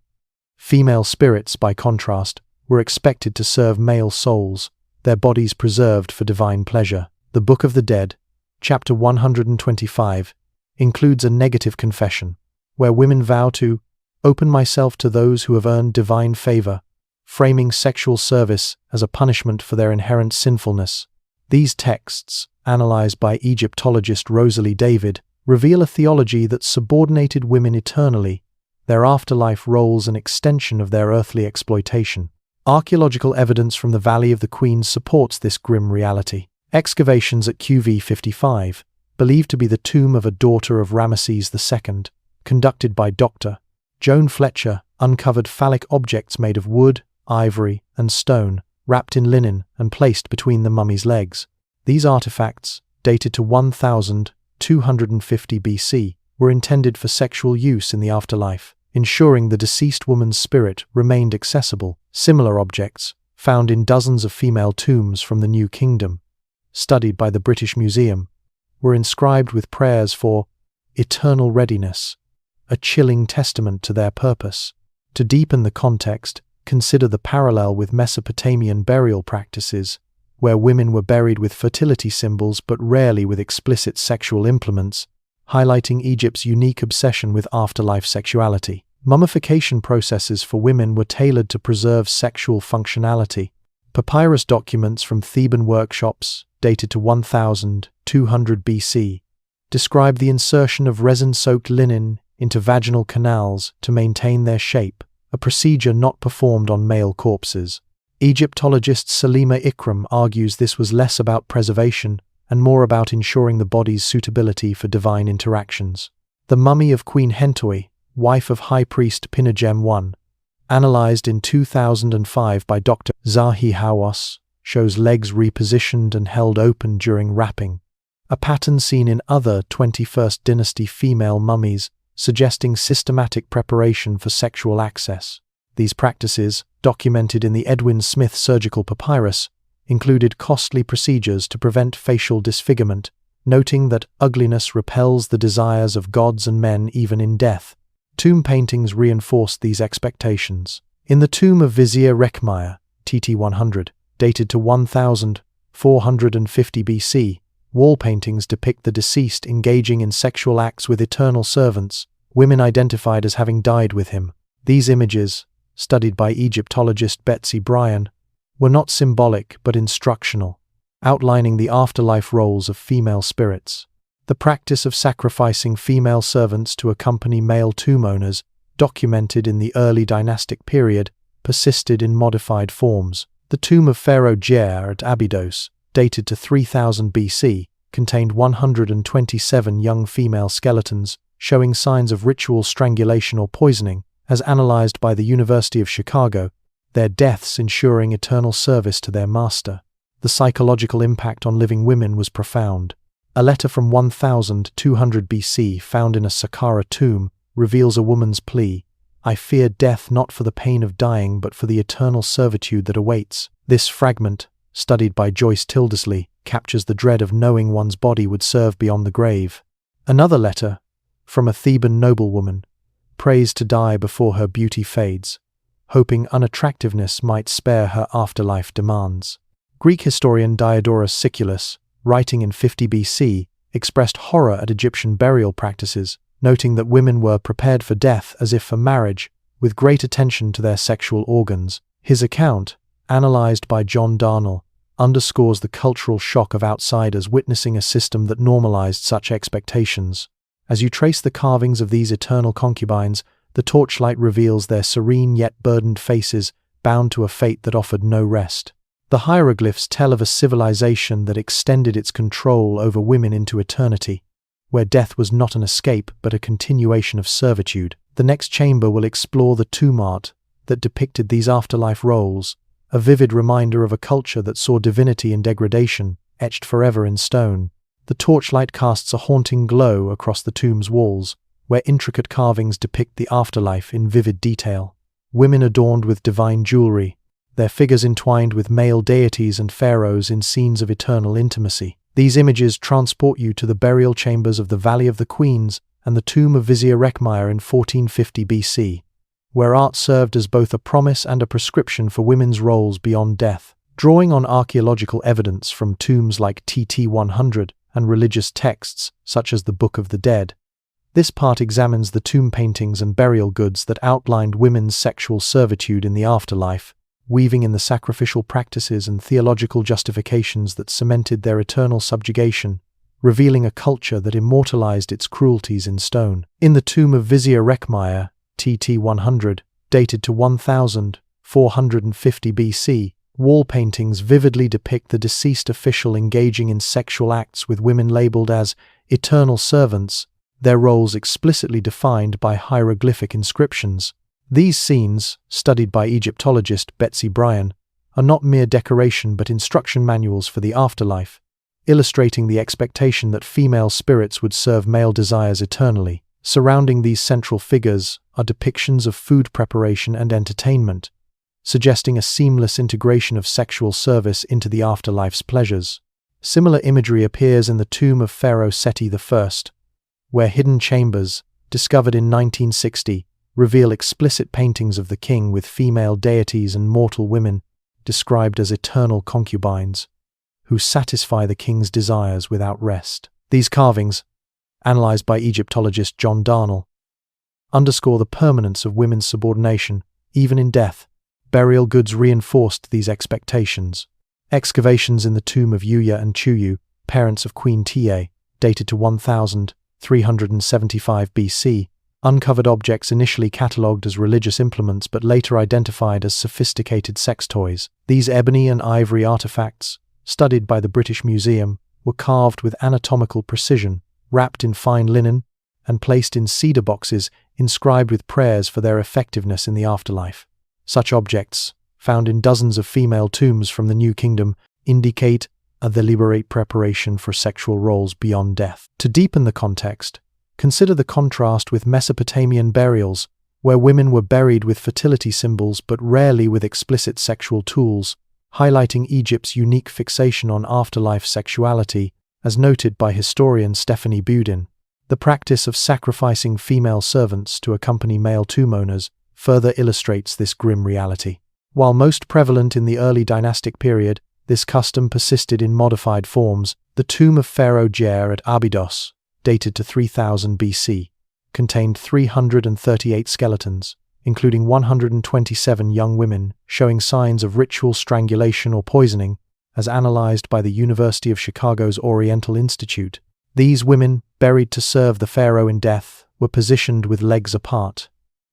Speaker 1: Female spirits, by contrast, were expected to serve male souls, their bodies preserved for divine pleasure. The Book of the Dead, chapter 125, includes a negative confession, where women vow to open myself to those who have earned divine favor, framing sexual service as a punishment for their inherent sinfulness. These texts, analyzed by Egyptologist Rosalie David, reveal a theology that subordinated women eternally, their afterlife roles an extension of their earthly exploitation. Archaeological evidence from the Valley of the Queens supports this grim reality. Excavations at QV55, believed to be the tomb of a daughter of Ramesses II, conducted by Dr. Joan Fletcher, uncovered phallic objects made of wood, ivory, and stone, wrapped in linen and placed between the mummy's legs. These artifacts, dated to 1250 BC, were intended for sexual use in the afterlife, ensuring the deceased woman's spirit remained accessible. Similar objects, found in dozens of female tombs from the New Kingdom, studied by the British Museum, were inscribed with prayers for eternal readiness, a chilling testament to their purpose. To deepen the context, consider the parallel with Mesopotamian burial practices, where women were buried with fertility symbols but rarely with explicit sexual implements, highlighting Egypt's unique obsession with afterlife sexuality. Mummification processes for women were tailored to preserve sexual functionality. Papyrus documents from Theban workshops, dated to 1200 BC, describe the insertion of resin-soaked linen into vaginal canals to maintain their shape, a procedure not performed on male corpses. Egyptologist Salima Ikram argues this was less about preservation and more about ensuring the body's suitability for divine interactions. The mummy of Queen Hentoi, wife of High Priest Pinagem I, analyzed in 2005 by Dr. Zahi Hawass, shows legs repositioned and held open during wrapping, a pattern seen in other 21st dynasty female mummies, suggesting systematic preparation for sexual access. These practices, documented in the Edwin Smith surgical papyrus, included costly procedures to prevent facial disfigurement, noting that ugliness repels the desires of gods and men even in death. Tomb paintings reinforced these expectations. In the tomb of Vizier Rekhmire, TT 100, dated to 1450 BC, wall paintings depict the deceased engaging in sexual acts with eternal servants, women identified as having died with him. These images, studied by Egyptologist Betsy Bryan, were not symbolic but instructional, outlining the afterlife roles of female spirits. The practice of sacrificing female servants to accompany male tomb owners, documented in the early dynastic period, persisted in modified forms. The tomb of Pharaoh Djer at Abydos, dated to 3000 BC, contained 127 young female skeletons, showing signs of ritual strangulation or poisoning, as analyzed by the University of Chicago, their deaths ensuring eternal service to their master. The psychological impact on living women was profound. A letter from 1200 BC found in a Saqqara tomb reveals a woman's plea, "I fear death not for the pain of dying but for the eternal servitude that awaits." This fragment, studied by Joyce Tildesley, captures the dread of knowing one's body would serve beyond the grave. Another letter, from a Theban noblewoman, prays to die before her beauty fades, hoping unattractiveness might spare her afterlife demands. Greek historian Diodorus Siculus, writing in 50 BC, expressed horror at Egyptian burial practices, noting that women were prepared for death as if for marriage, with great attention to their sexual organs. His account, analyzed by John Darnell, underscores the cultural shock of outsiders witnessing a system that normalized such expectations. As you trace the carvings of these eternal concubines, the Torchlight reveals their serene yet burdened faces, bound to a fate that offered no rest. The hieroglyphs tell of a civilization that extended its control over women into eternity, where death was not an escape but a continuation of servitude. The next chamber will explore the tomb art that depicted these afterlife roles, a vivid reminder of a culture that saw divinity in degradation, etched forever in stone. The torchlight casts a haunting glow across the tomb's walls, where intricate carvings depict the afterlife in vivid detail. Women adorned with divine jewelry, their figures entwined with male deities and pharaohs in scenes of eternal intimacy. These images transport you to the burial chambers of the Valley of the Queens and the tomb of Vizier Rekhmire in 1450 BC, where art served as both a promise and a prescription for women's roles beyond death. Drawing on archaeological evidence from tombs like TT 100 and religious texts such as the Book of the Dead, this part examines the tomb paintings and burial goods that outlined women's sexual servitude in the afterlife, weaving in the sacrificial practices and theological justifications that cemented their eternal subjugation, revealing a culture that immortalized its cruelties in stone. In the tomb of Vizier Rekhmire, TT 100, dated to 1450 BC, wall paintings vividly depict the deceased official engaging in sexual acts with women labeled as eternal servants, their roles explicitly defined by hieroglyphic inscriptions. These scenes, studied by Egyptologist Betsy Bryan, are not mere decoration but instruction manuals for the afterlife, illustrating the expectation that female spirits would serve male desires eternally. Surrounding these central figures are depictions of food preparation and entertainment, suggesting a seamless integration of sexual service into the afterlife's pleasures. Similar imagery appears in the tomb of Pharaoh Seti I, where hidden chambers, discovered in 1960, reveal explicit paintings of the king with female deities and mortal women, described as eternal concubines, who satisfy the king's desires without rest. These carvings, analyzed by Egyptologist John Darnell, underscore the permanence of women's subordination, even in death. Burial goods reinforced these expectations. Excavations in the tomb of Yuya and Chuyu, parents of Queen Tiye, dated to 1375 BC, uncovered objects initially catalogued as religious implements but later identified as sophisticated sex toys. These ebony and ivory artifacts, studied by the British Museum, were carved with anatomical precision, wrapped in fine linen, and placed in cedar boxes inscribed with prayers for their effectiveness in the afterlife. Such objects, found in dozens of female tombs from the New Kingdom, indicate a deliberate preparation for sexual roles beyond death. To deepen the context, consider the contrast with Mesopotamian burials, where women were buried with fertility symbols but rarely with explicit sexual tools, highlighting Egypt's unique fixation on afterlife sexuality, as noted by historian Stephanie Budin. The practice of sacrificing female servants to accompany male tomb owners further illustrates this grim reality. While most prevalent in the early dynastic period, this custom persisted in modified forms. The tomb of Pharaoh Djer at Abydos, dated to 3000 BC, contained 338 skeletons, including 127 young women, showing signs of ritual strangulation or poisoning, as analyzed by the University of Chicago's Oriental Institute. These women, buried to serve the pharaoh in death, were positioned with legs apart.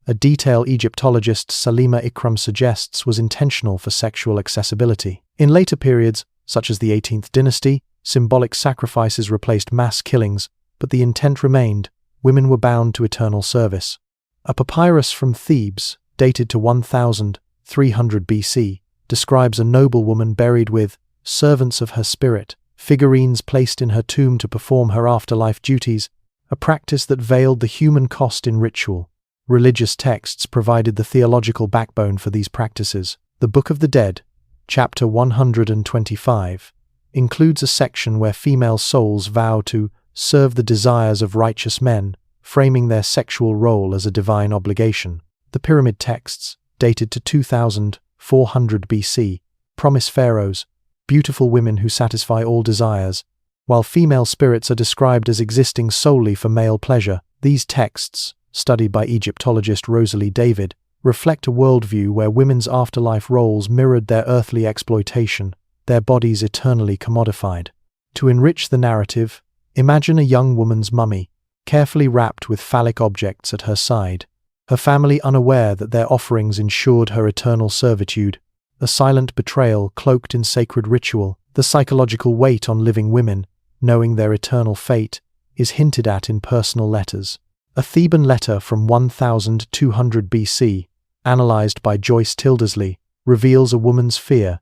Speaker 1: A detail Egyptologist Salima Ikram suggests was intentional for sexual accessibility. In later periods, such as the 18th dynasty, symbolic sacrifices replaced mass killings, but the intent remained: women were bound to eternal service. A papyrus from Thebes, dated to 1300 BC, describes a noblewoman buried with servants of her spirit, figurines placed in her tomb to perform her afterlife duties, a practice that veiled the human cost in ritual. Religious texts provided the theological backbone for these practices. The Book of the Dead, chapter 125, includes a section where female souls vow to serve the desires of righteous men, framing their sexual role as a divine obligation. The pyramid texts, dated to 2400 BC, promise pharaohs, beautiful women who satisfy all desires, while female spirits are described as existing solely for male pleasure. These texts, studied by Egyptologist Rosalie David, reflect a worldview where women's afterlife roles mirrored their earthly exploitation, their bodies eternally commodified. To enrich the narrative, imagine a young woman's mummy, carefully wrapped with phallic objects at her side, her family unaware that their offerings ensured her eternal servitude. A silent betrayal cloaked in sacred ritual. The psychological weight on living women, knowing their eternal fate, is hinted at in personal letters. A Theban letter from 1200 BC, analyzed by Joyce Tildesley, reveals a woman's fear.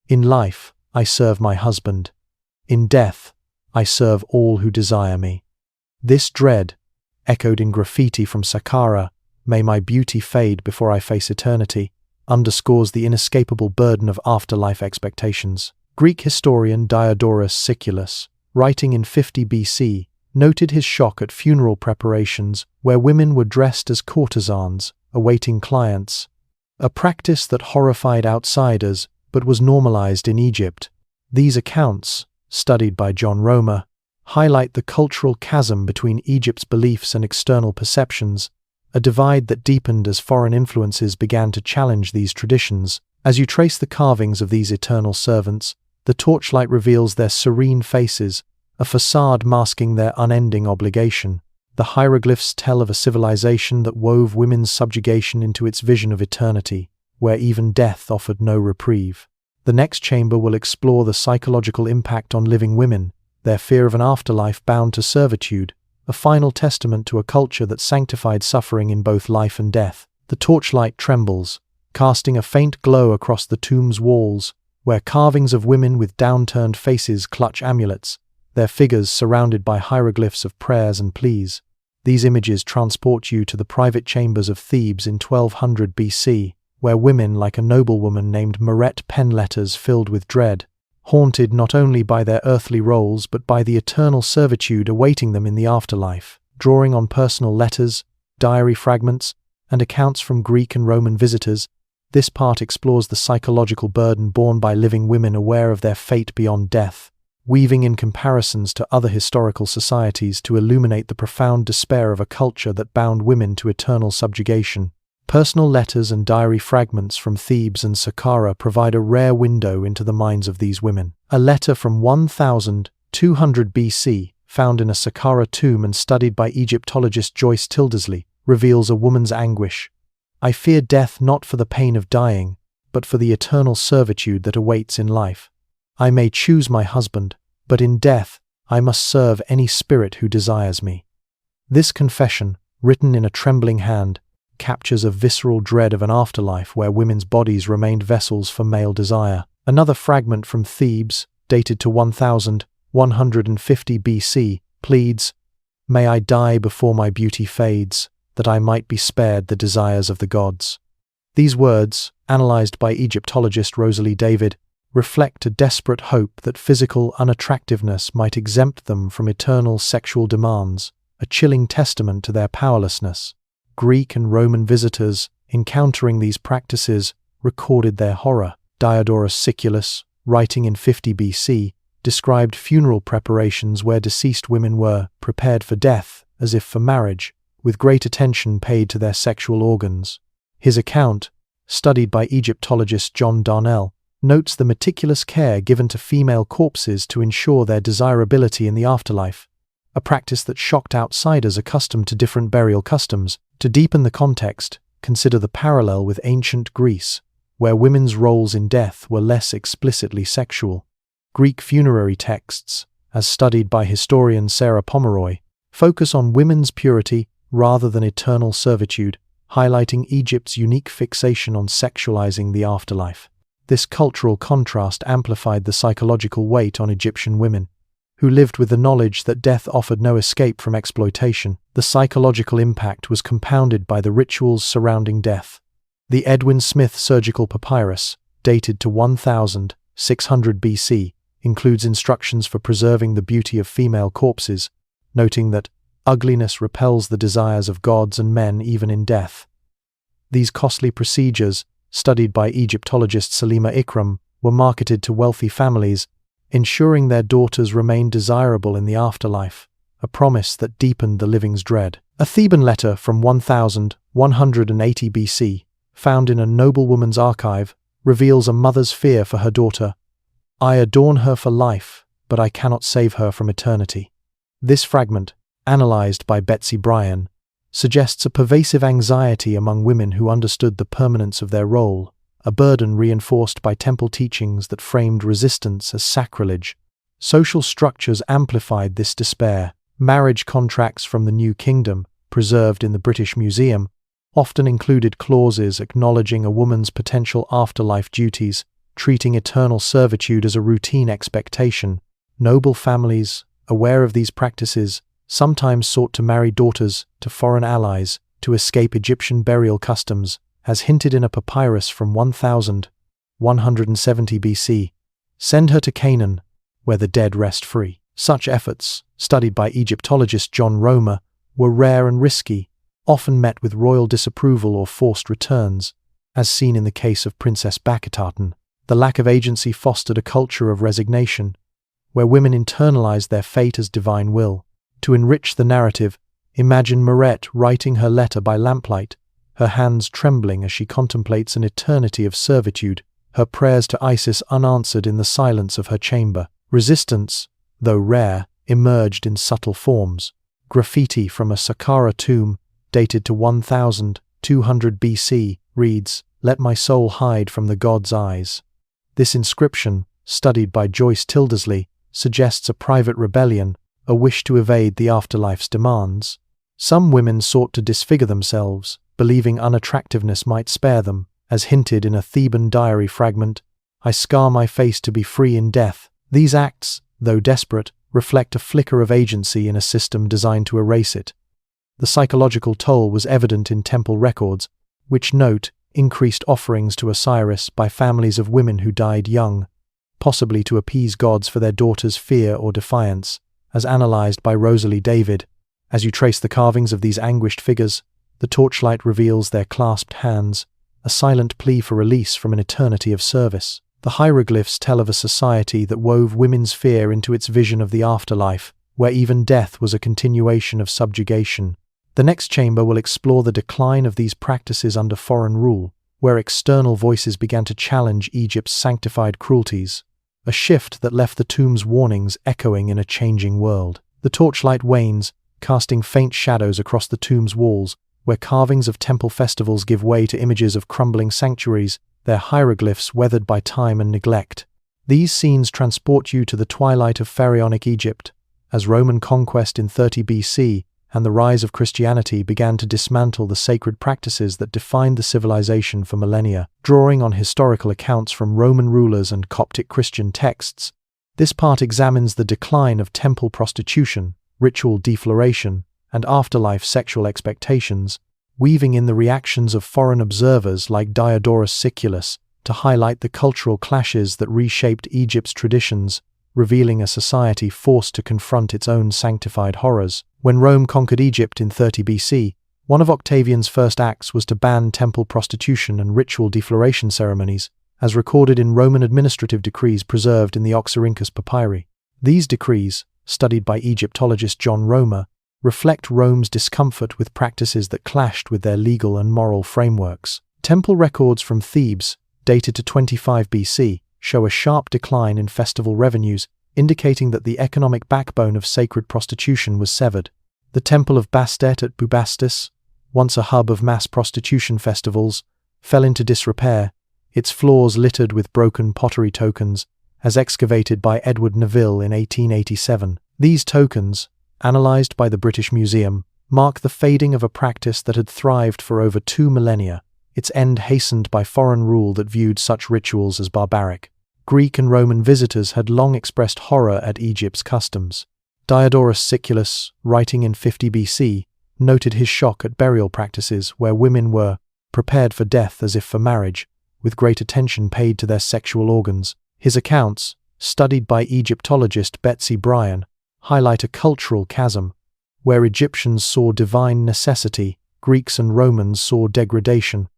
Speaker 1: In life, I serve my husband. In death, I serve all who desire me. This dread, echoed in graffiti from Saqqara, "May my beauty fade before I face eternity," underscores the inescapable burden of afterlife expectations. Greek historian Diodorus Siculus, writing in 50 BC, noted his shock at funeral preparations where women were dressed as courtesans, awaiting clients, a practice that horrified outsiders but was normalized in Egypt. These accounts, studied by John Romer, highlight the cultural chasm between Egypt's beliefs and external perceptions, a divide that deepened as foreign influences began to challenge these traditions. As you trace the carvings of these eternal servants, the torchlight reveals their serene faces, a facade masking their unending obligation. The hieroglyphs tell of a civilization that wove women's subjugation into its vision of eternity, where even death offered no reprieve. The next chamber will explore the psychological impact on living women, their fear of an afterlife bound to servitude, a final testament to a culture that sanctified suffering in both life and death. The torchlight trembles, casting a faint glow across the tomb's walls, where carvings of women with downturned faces clutch amulets, their figures surrounded by hieroglyphs of prayers and pleas. These images transport you to the private chambers of Thebes in 1200 BC, where women like a noblewoman named Meret pen letters filled with dread, haunted not only by their earthly roles but by the eternal servitude awaiting them in the afterlife. Drawing on personal letters, diary fragments, and accounts from Greek and Roman visitors, this part explores the psychological burden borne by living women aware of their fate beyond death, weaving in comparisons to other historical societies to illuminate the profound despair of a culture that bound women to eternal subjugation. Personal letters and diary fragments from Thebes and Saqqara provide a rare window into the minds of these women. A letter from 1200 BC, found in a Saqqara tomb and studied by Egyptologist Joyce Tildesley, reveals a woman's anguish. "I fear death not for the pain of dying, but for the eternal servitude that awaits in life. I may choose my husband, but in death I must serve any spirit who desires me." This confession, written in a trembling hand, captures a visceral dread of an afterlife where women's bodies remained vessels for male desire. Another fragment from Thebes, dated to 1150 BC, pleads, "May I die before my beauty fades, that I might be spared the desires of the gods." These words, analyzed by Egyptologist Rosalie David, reflect a desperate hope that physical unattractiveness might exempt them from eternal sexual demands, a chilling testament to their powerlessness. Greek and Roman visitors, encountering these practices, recorded their horror. Diodorus Siculus, writing in 50 BC, described funeral preparations where deceased women were prepared for death, as if for marriage, with great attention paid to their sexual organs. His account, studied by Egyptologist John Darnell, notes the meticulous care given to female corpses to ensure their desirability in the afterlife, a practice that shocked outsiders accustomed to different burial customs. To deepen the context, consider the parallel with ancient Greece, where women's roles in death were less explicitly sexual. Greek funerary texts, as studied by historian Sarah Pomeroy, focus on women's purity rather than eternal servitude, highlighting Egypt's unique fixation on sexualizing the afterlife. This cultural contrast amplified the psychological weight on Egyptian women, who lived with the knowledge that death offered no escape from exploitation. The psychological impact was compounded by the rituals surrounding death. The Edwin Smith surgical papyrus, dated to 1600 BC, includes instructions for preserving the beauty of female corpses, noting that ugliness repels the desires of gods and men even in death. These costly procedures, studied by Egyptologist Salima Ikram, were marketed to wealthy families, ensuring their daughters remained desirable in the afterlife, a promise that deepened the living's dread. A Theban letter from 1180 BC, found in a noblewoman's archive, reveals a mother's fear for her daughter. "I adorn her for life, but I cannot save her from eternity." This fragment, analyzed by Betsy Bryan, suggests a pervasive anxiety among women who understood the permanence of their role, a burden reinforced by temple teachings that framed resistance as sacrilege. Social structures amplified this despair. Marriage contracts from the New Kingdom, preserved in the British Museum, often included clauses acknowledging a woman's potential afterlife duties, treating eternal servitude as a routine expectation. Noble families, aware of these practices, sometimes sought to marry daughters to foreign allies to escape Egyptian burial customs, as hinted in a papyrus from 1170 BC. Send her to Canaan, where the dead rest free. Such efforts, studied by Egyptologist John Romer, were rare and risky, often met with royal disapproval or forced returns, as seen in the case of Princess Baketaten. The lack of agency fostered a culture of resignation, where women internalized their fate as divine will. To enrich the narrative, imagine Meret writing her letter by lamplight, her hands trembling as she contemplates an eternity of servitude, her prayers to Isis unanswered in the silence of her chamber. Resistance, though rare, emerged in subtle forms. Graffiti from a Saqqara tomb, dated to 1200 BC, reads, "Let my soul hide from the god's eyes." This inscription, studied by Joyce Tildesley, suggests a private rebellion, a wish to evade the afterlife's demands. Some women sought to disfigure themselves, believing unattractiveness might spare them, as hinted in a Theban diary fragment, "I scar my face to be free in death." These acts, though desperate, reflect a flicker of agency in a system designed to erase it. The psychological toll was evident in temple records, which note increased offerings to Osiris by families of women who died young, possibly to appease gods for their daughters' fear or defiance, as analyzed by Rosalie David. As you trace the carvings of these anguished figures, the torchlight reveals their clasped hands, a silent plea for release from an eternity of service. The hieroglyphs tell of a society that wove women's fear into its vision of the afterlife, where even death was a continuation of subjugation. The next chamber will explore the decline of these practices under foreign rule, where external voices began to challenge Egypt's sanctified cruelties, a shift that left the tomb's warnings echoing in a changing world. The torchlight wanes, casting faint shadows across the tomb's walls, where carvings of temple festivals give way to images of crumbling sanctuaries, their hieroglyphs weathered by time and neglect. These scenes transport you to the twilight of pharaonic Egypt, as Roman conquest in 30 BC and the rise of Christianity began to dismantle the sacred practices that defined the civilization for millennia. Drawing on historical accounts from Roman rulers and Coptic Christian texts, this part examines the decline of temple prostitution, ritual defloration, and afterlife sexual expectations, weaving in the reactions of foreign observers like Diodorus Siculus to highlight the cultural clashes that reshaped Egypt's traditions, revealing a society forced to confront its own sanctified horrors. When Rome conquered Egypt in 30 BC, one of Octavian's first acts was to ban temple prostitution and ritual defloration ceremonies, as recorded in Roman administrative decrees preserved in the Oxyrhynchus papyri. These decrees, studied by Egyptologist John Romer, reflect Rome's discomfort with practices that clashed with their legal and moral frameworks. Temple records from Thebes, dated to 25 BC, show a sharp decline in festival revenues, indicating that the economic backbone of sacred prostitution was severed. The temple of Bastet at Bubastis, once a hub of mass prostitution festivals, fell into disrepair, its floors littered with broken pottery tokens, as excavated by Edward Neville in 1887. These tokens, analysed by the British Museum, mark the fading of a practice that had thrived for over 2 millennia, its end hastened by foreign rule that viewed such rituals as barbaric. Greek and Roman visitors had long expressed horror at Egypt's customs. Diodorus Siculus, writing in 50 BC, noted his shock at burial practices where women were prepared for death as if for marriage, with great attention paid to their sexual organs. His accounts, studied by Egyptologist Betsy Bryan, highlight a cultural chasm, where Egyptians saw divine necessity, Greeks and Romans saw degradation.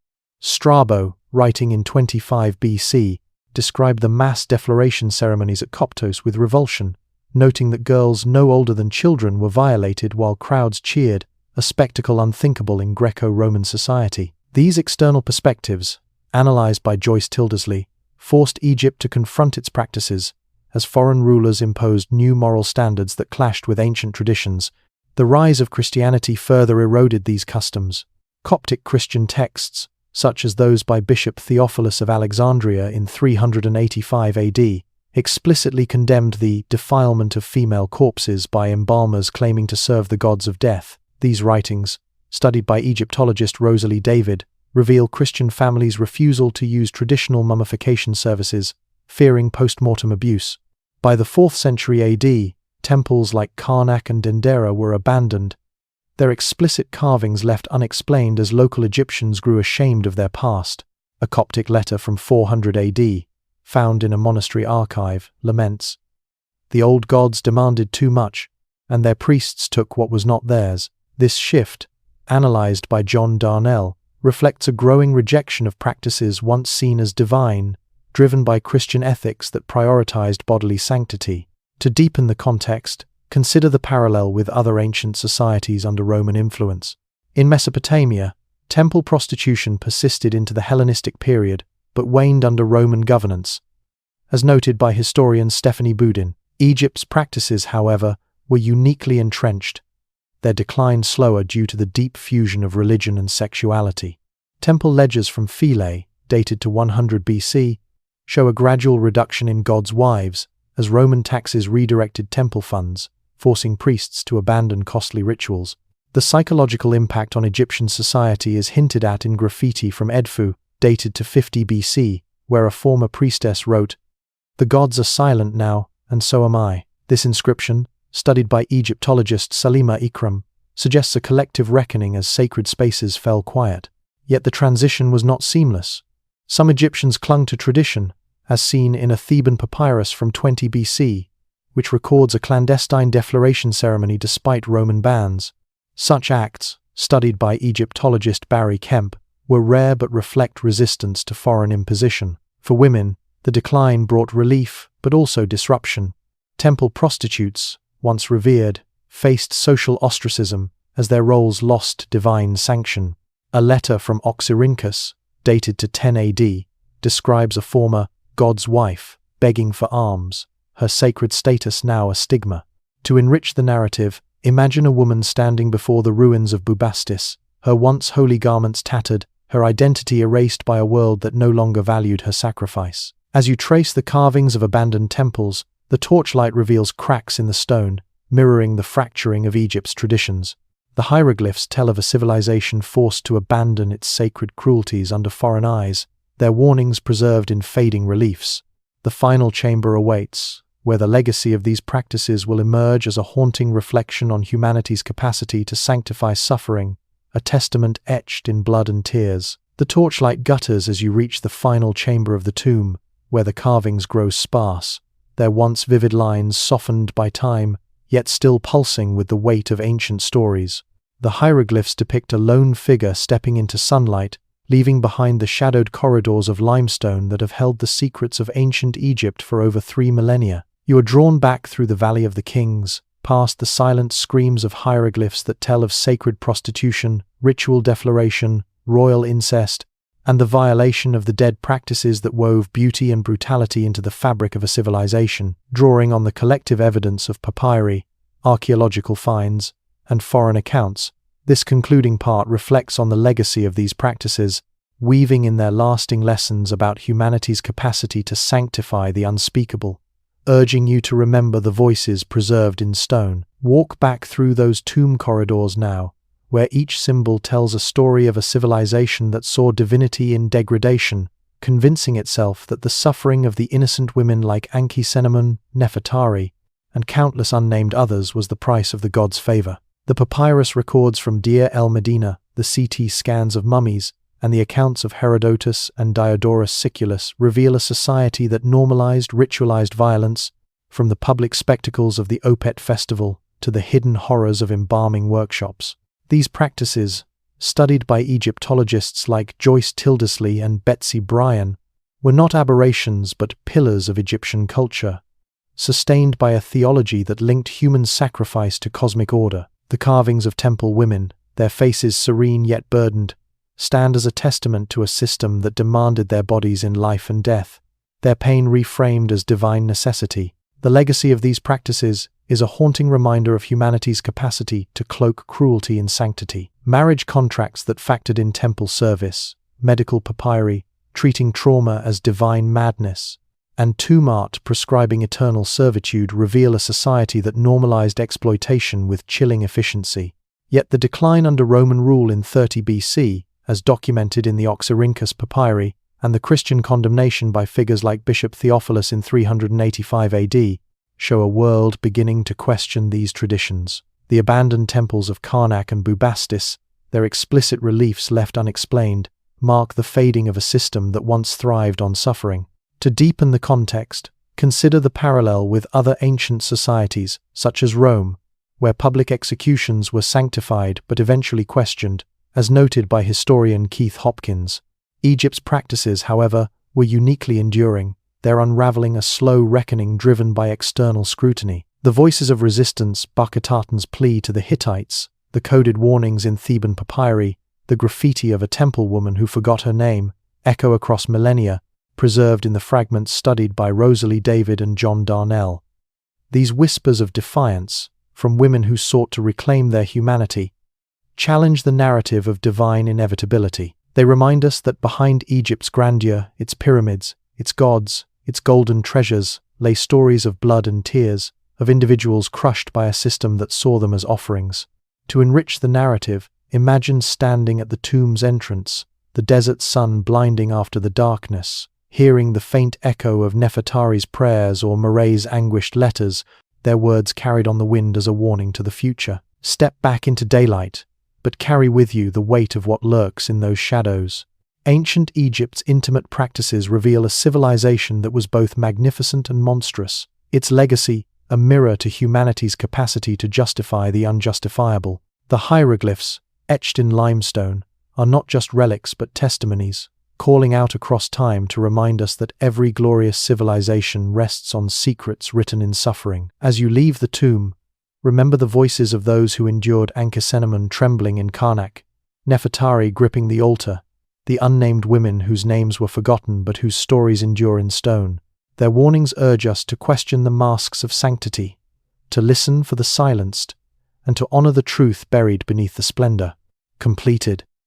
Speaker 1: Strabo, writing in 25 BC, described the mass defloration ceremonies at Coptos with revulsion, noting that girls no older than children were violated while crowds cheered, a spectacle unthinkable in Greco-Roman society. These external perspectives, analysed by Joyce Tildesley, forced Egypt to confront its practices, as foreign rulers imposed new moral standards that clashed with ancient traditions. The rise of Christianity further eroded these customs. Coptic Christian texts, such as those by Bishop Theophilus of Alexandria in 385 AD, explicitly condemned the defilement of female corpses by embalmers claiming to serve the gods of death. These writings, studied by Egyptologist Rosalie David, reveal Christian families' refusal to use traditional mummification services, fearing post-mortem abuse. By the 4th century AD, temples like Karnak and Dendera were abandoned, their explicit carvings left unexplained as local Egyptians grew ashamed of their past. A Coptic letter from 400 AD, found in a monastery archive, laments, "The old gods demanded too much, and their priests took what was not theirs." This shift, analyzed by John Darnell, reflects a growing rejection of practices once seen as divine, driven by Christian ethics that prioritized bodily sanctity. To deepen the context, consider the parallel with other ancient societies under Roman influence. In Mesopotamia, temple prostitution persisted into the Hellenistic period, but waned under Roman governance. As noted by historian Stephanie Boudin, Egypt's practices, however, were uniquely entrenched, their decline slower due to the deep fusion of religion and sexuality. Temple ledgers from Philae, dated to 100 BC, show a gradual reduction in gods' wives, as Roman taxes redirected temple funds, forcing priests to abandon costly rituals. The psychological impact on Egyptian society is hinted at in graffiti from Edfu, dated to 50 BC, where a former priestess wrote, "The gods are silent now, and so am I." This inscription, studied by Egyptologist Salima Ikram, suggests a collective reckoning as sacred spaces fell quiet. Yet the transition was not seamless. Some Egyptians clung to tradition, as seen in a Theban papyrus from 20 BC, which records a clandestine defloration ceremony despite Roman bans. Such acts, studied by Egyptologist Barry Kemp, were rare but reflect resistance to foreign imposition. For women, the decline brought relief but also disruption. Temple prostitutes, once revered, faced social ostracism as their roles lost divine sanction. A letter from Oxyrhynchus, dated to 10 AD, describes a former god's wife begging for alms, her sacred status now a stigma. To enrich the narrative, imagine a woman standing before the ruins of Bubastis, her once holy garments tattered, her identity erased by a world that no longer valued her sacrifice. As you trace the carvings of abandoned temples, the torchlight reveals cracks in the stone, mirroring the fracturing of Egypt's traditions. The hieroglyphs tell of a civilization forced to abandon its sacred cruelties under foreign eyes, their warnings preserved in fading reliefs. The final chamber awaits, where the legacy of these practices will emerge as a haunting reflection on humanity's capacity to sanctify suffering, a testament etched in blood and tears. The torchlight gutters as you reach the final chamber of the tomb, where the carvings grow sparse, their once vivid lines softened by time, yet still pulsing with the weight of ancient stories. The hieroglyphs depict a lone figure stepping into sunlight, leaving behind the shadowed corridors of limestone that have held the secrets of ancient Egypt for over 3 millennia. You are drawn back through the Valley of the Kings, past the silent screams of hieroglyphs that tell of sacred prostitution, ritual defloration, royal incest, and the violation of the dead practices that wove beauty and brutality into the fabric of a civilization. Drawing on the collective evidence of papyri, archaeological finds, and foreign accounts, this concluding part reflects on the legacy of these practices, weaving in their lasting lessons about humanity's capacity to sanctify the unspeakable, urging you to remember the voices preserved in stone. Walk back through those tomb corridors now, where each symbol tells a story of a civilization that saw divinity in degradation, convincing itself that the suffering of the innocent women like Ankhesenamun, Nefertari, and countless unnamed others was the price of the god's favor. The papyrus records from Deir el-Medina, the CT scans of mummies, and the accounts of Herodotus and Diodorus Siculus reveal a society that normalized ritualized violence, from the public spectacles of the Opet festival to the hidden horrors of embalming workshops. These practices, studied by Egyptologists like Joyce Tildesley and Betsy Bryan, were not aberrations but pillars of Egyptian culture, sustained by a theology that linked human sacrifice to cosmic order. The carvings of temple women, their faces serene yet burdened, stand as a testament to a system that demanded their bodies in life and death, their pain reframed as divine necessity. The legacy of these practices is a haunting reminder of humanity's capacity to cloak cruelty in sanctity. Marriage contracts that factored in temple service, medical papyri treating trauma as divine madness, and tomb art prescribing eternal servitude reveal a society that normalized exploitation with chilling efficiency. Yet the decline under Roman rule in 30 BC, as documented in the Oxyrhynchus papyri, and the Christian condemnation by figures like Bishop Theophilus in 385 AD, show a world beginning to question these traditions. The abandoned temples of Karnak and Bubastis, their explicit reliefs left unexplained, mark the fading of a system that once thrived on suffering. To deepen the context, consider the parallel with other ancient societies, such as Rome, where public executions were sanctified but eventually questioned, as noted by historian Keith Hopkins. Egypt's practices, however, were uniquely enduring, their unraveling a slow reckoning driven by external scrutiny. The voices of resistance, Bakatatan's plea to the Hittites, the coded warnings in Theban papyri, the graffiti of a temple woman who forgot her name, echo across millennia, preserved in the fragments studied by Rosalie David and John Darnell. These whispers of defiance, from women who sought to reclaim their humanity, challenge the narrative of divine inevitability. They remind us that behind Egypt's grandeur, its pyramids, its gods, its golden treasures, lay stories of blood and tears, of individuals crushed by a system that saw them as offerings. To enrich the narrative, imagine standing at the tomb's entrance, the desert sun blinding after the darkness, hearing the faint echo of Nefertari's prayers or Moray's anguished letters, their words carried on the wind as a warning to the future. Step back into daylight, but carry with you the weight of what lurks in those shadows. Ancient Egypt's intimate practices reveal a civilization that was both magnificent and monstrous, its legacy a mirror to humanity's capacity to justify the unjustifiable. The hieroglyphs, etched in limestone, are not just relics but testimonies, calling out across time to remind us that every glorious civilization rests on secrets written in suffering. As you leave the tomb, remember the voices of those who endured Ankhesenamun trembling in Karnak, Nefertari gripping the altar, the unnamed women whose names were forgotten but whose stories endure in stone. Their warnings urge us to question the masks of sanctity, to listen for the silenced, and to honor the truth buried beneath the splendor. Completed.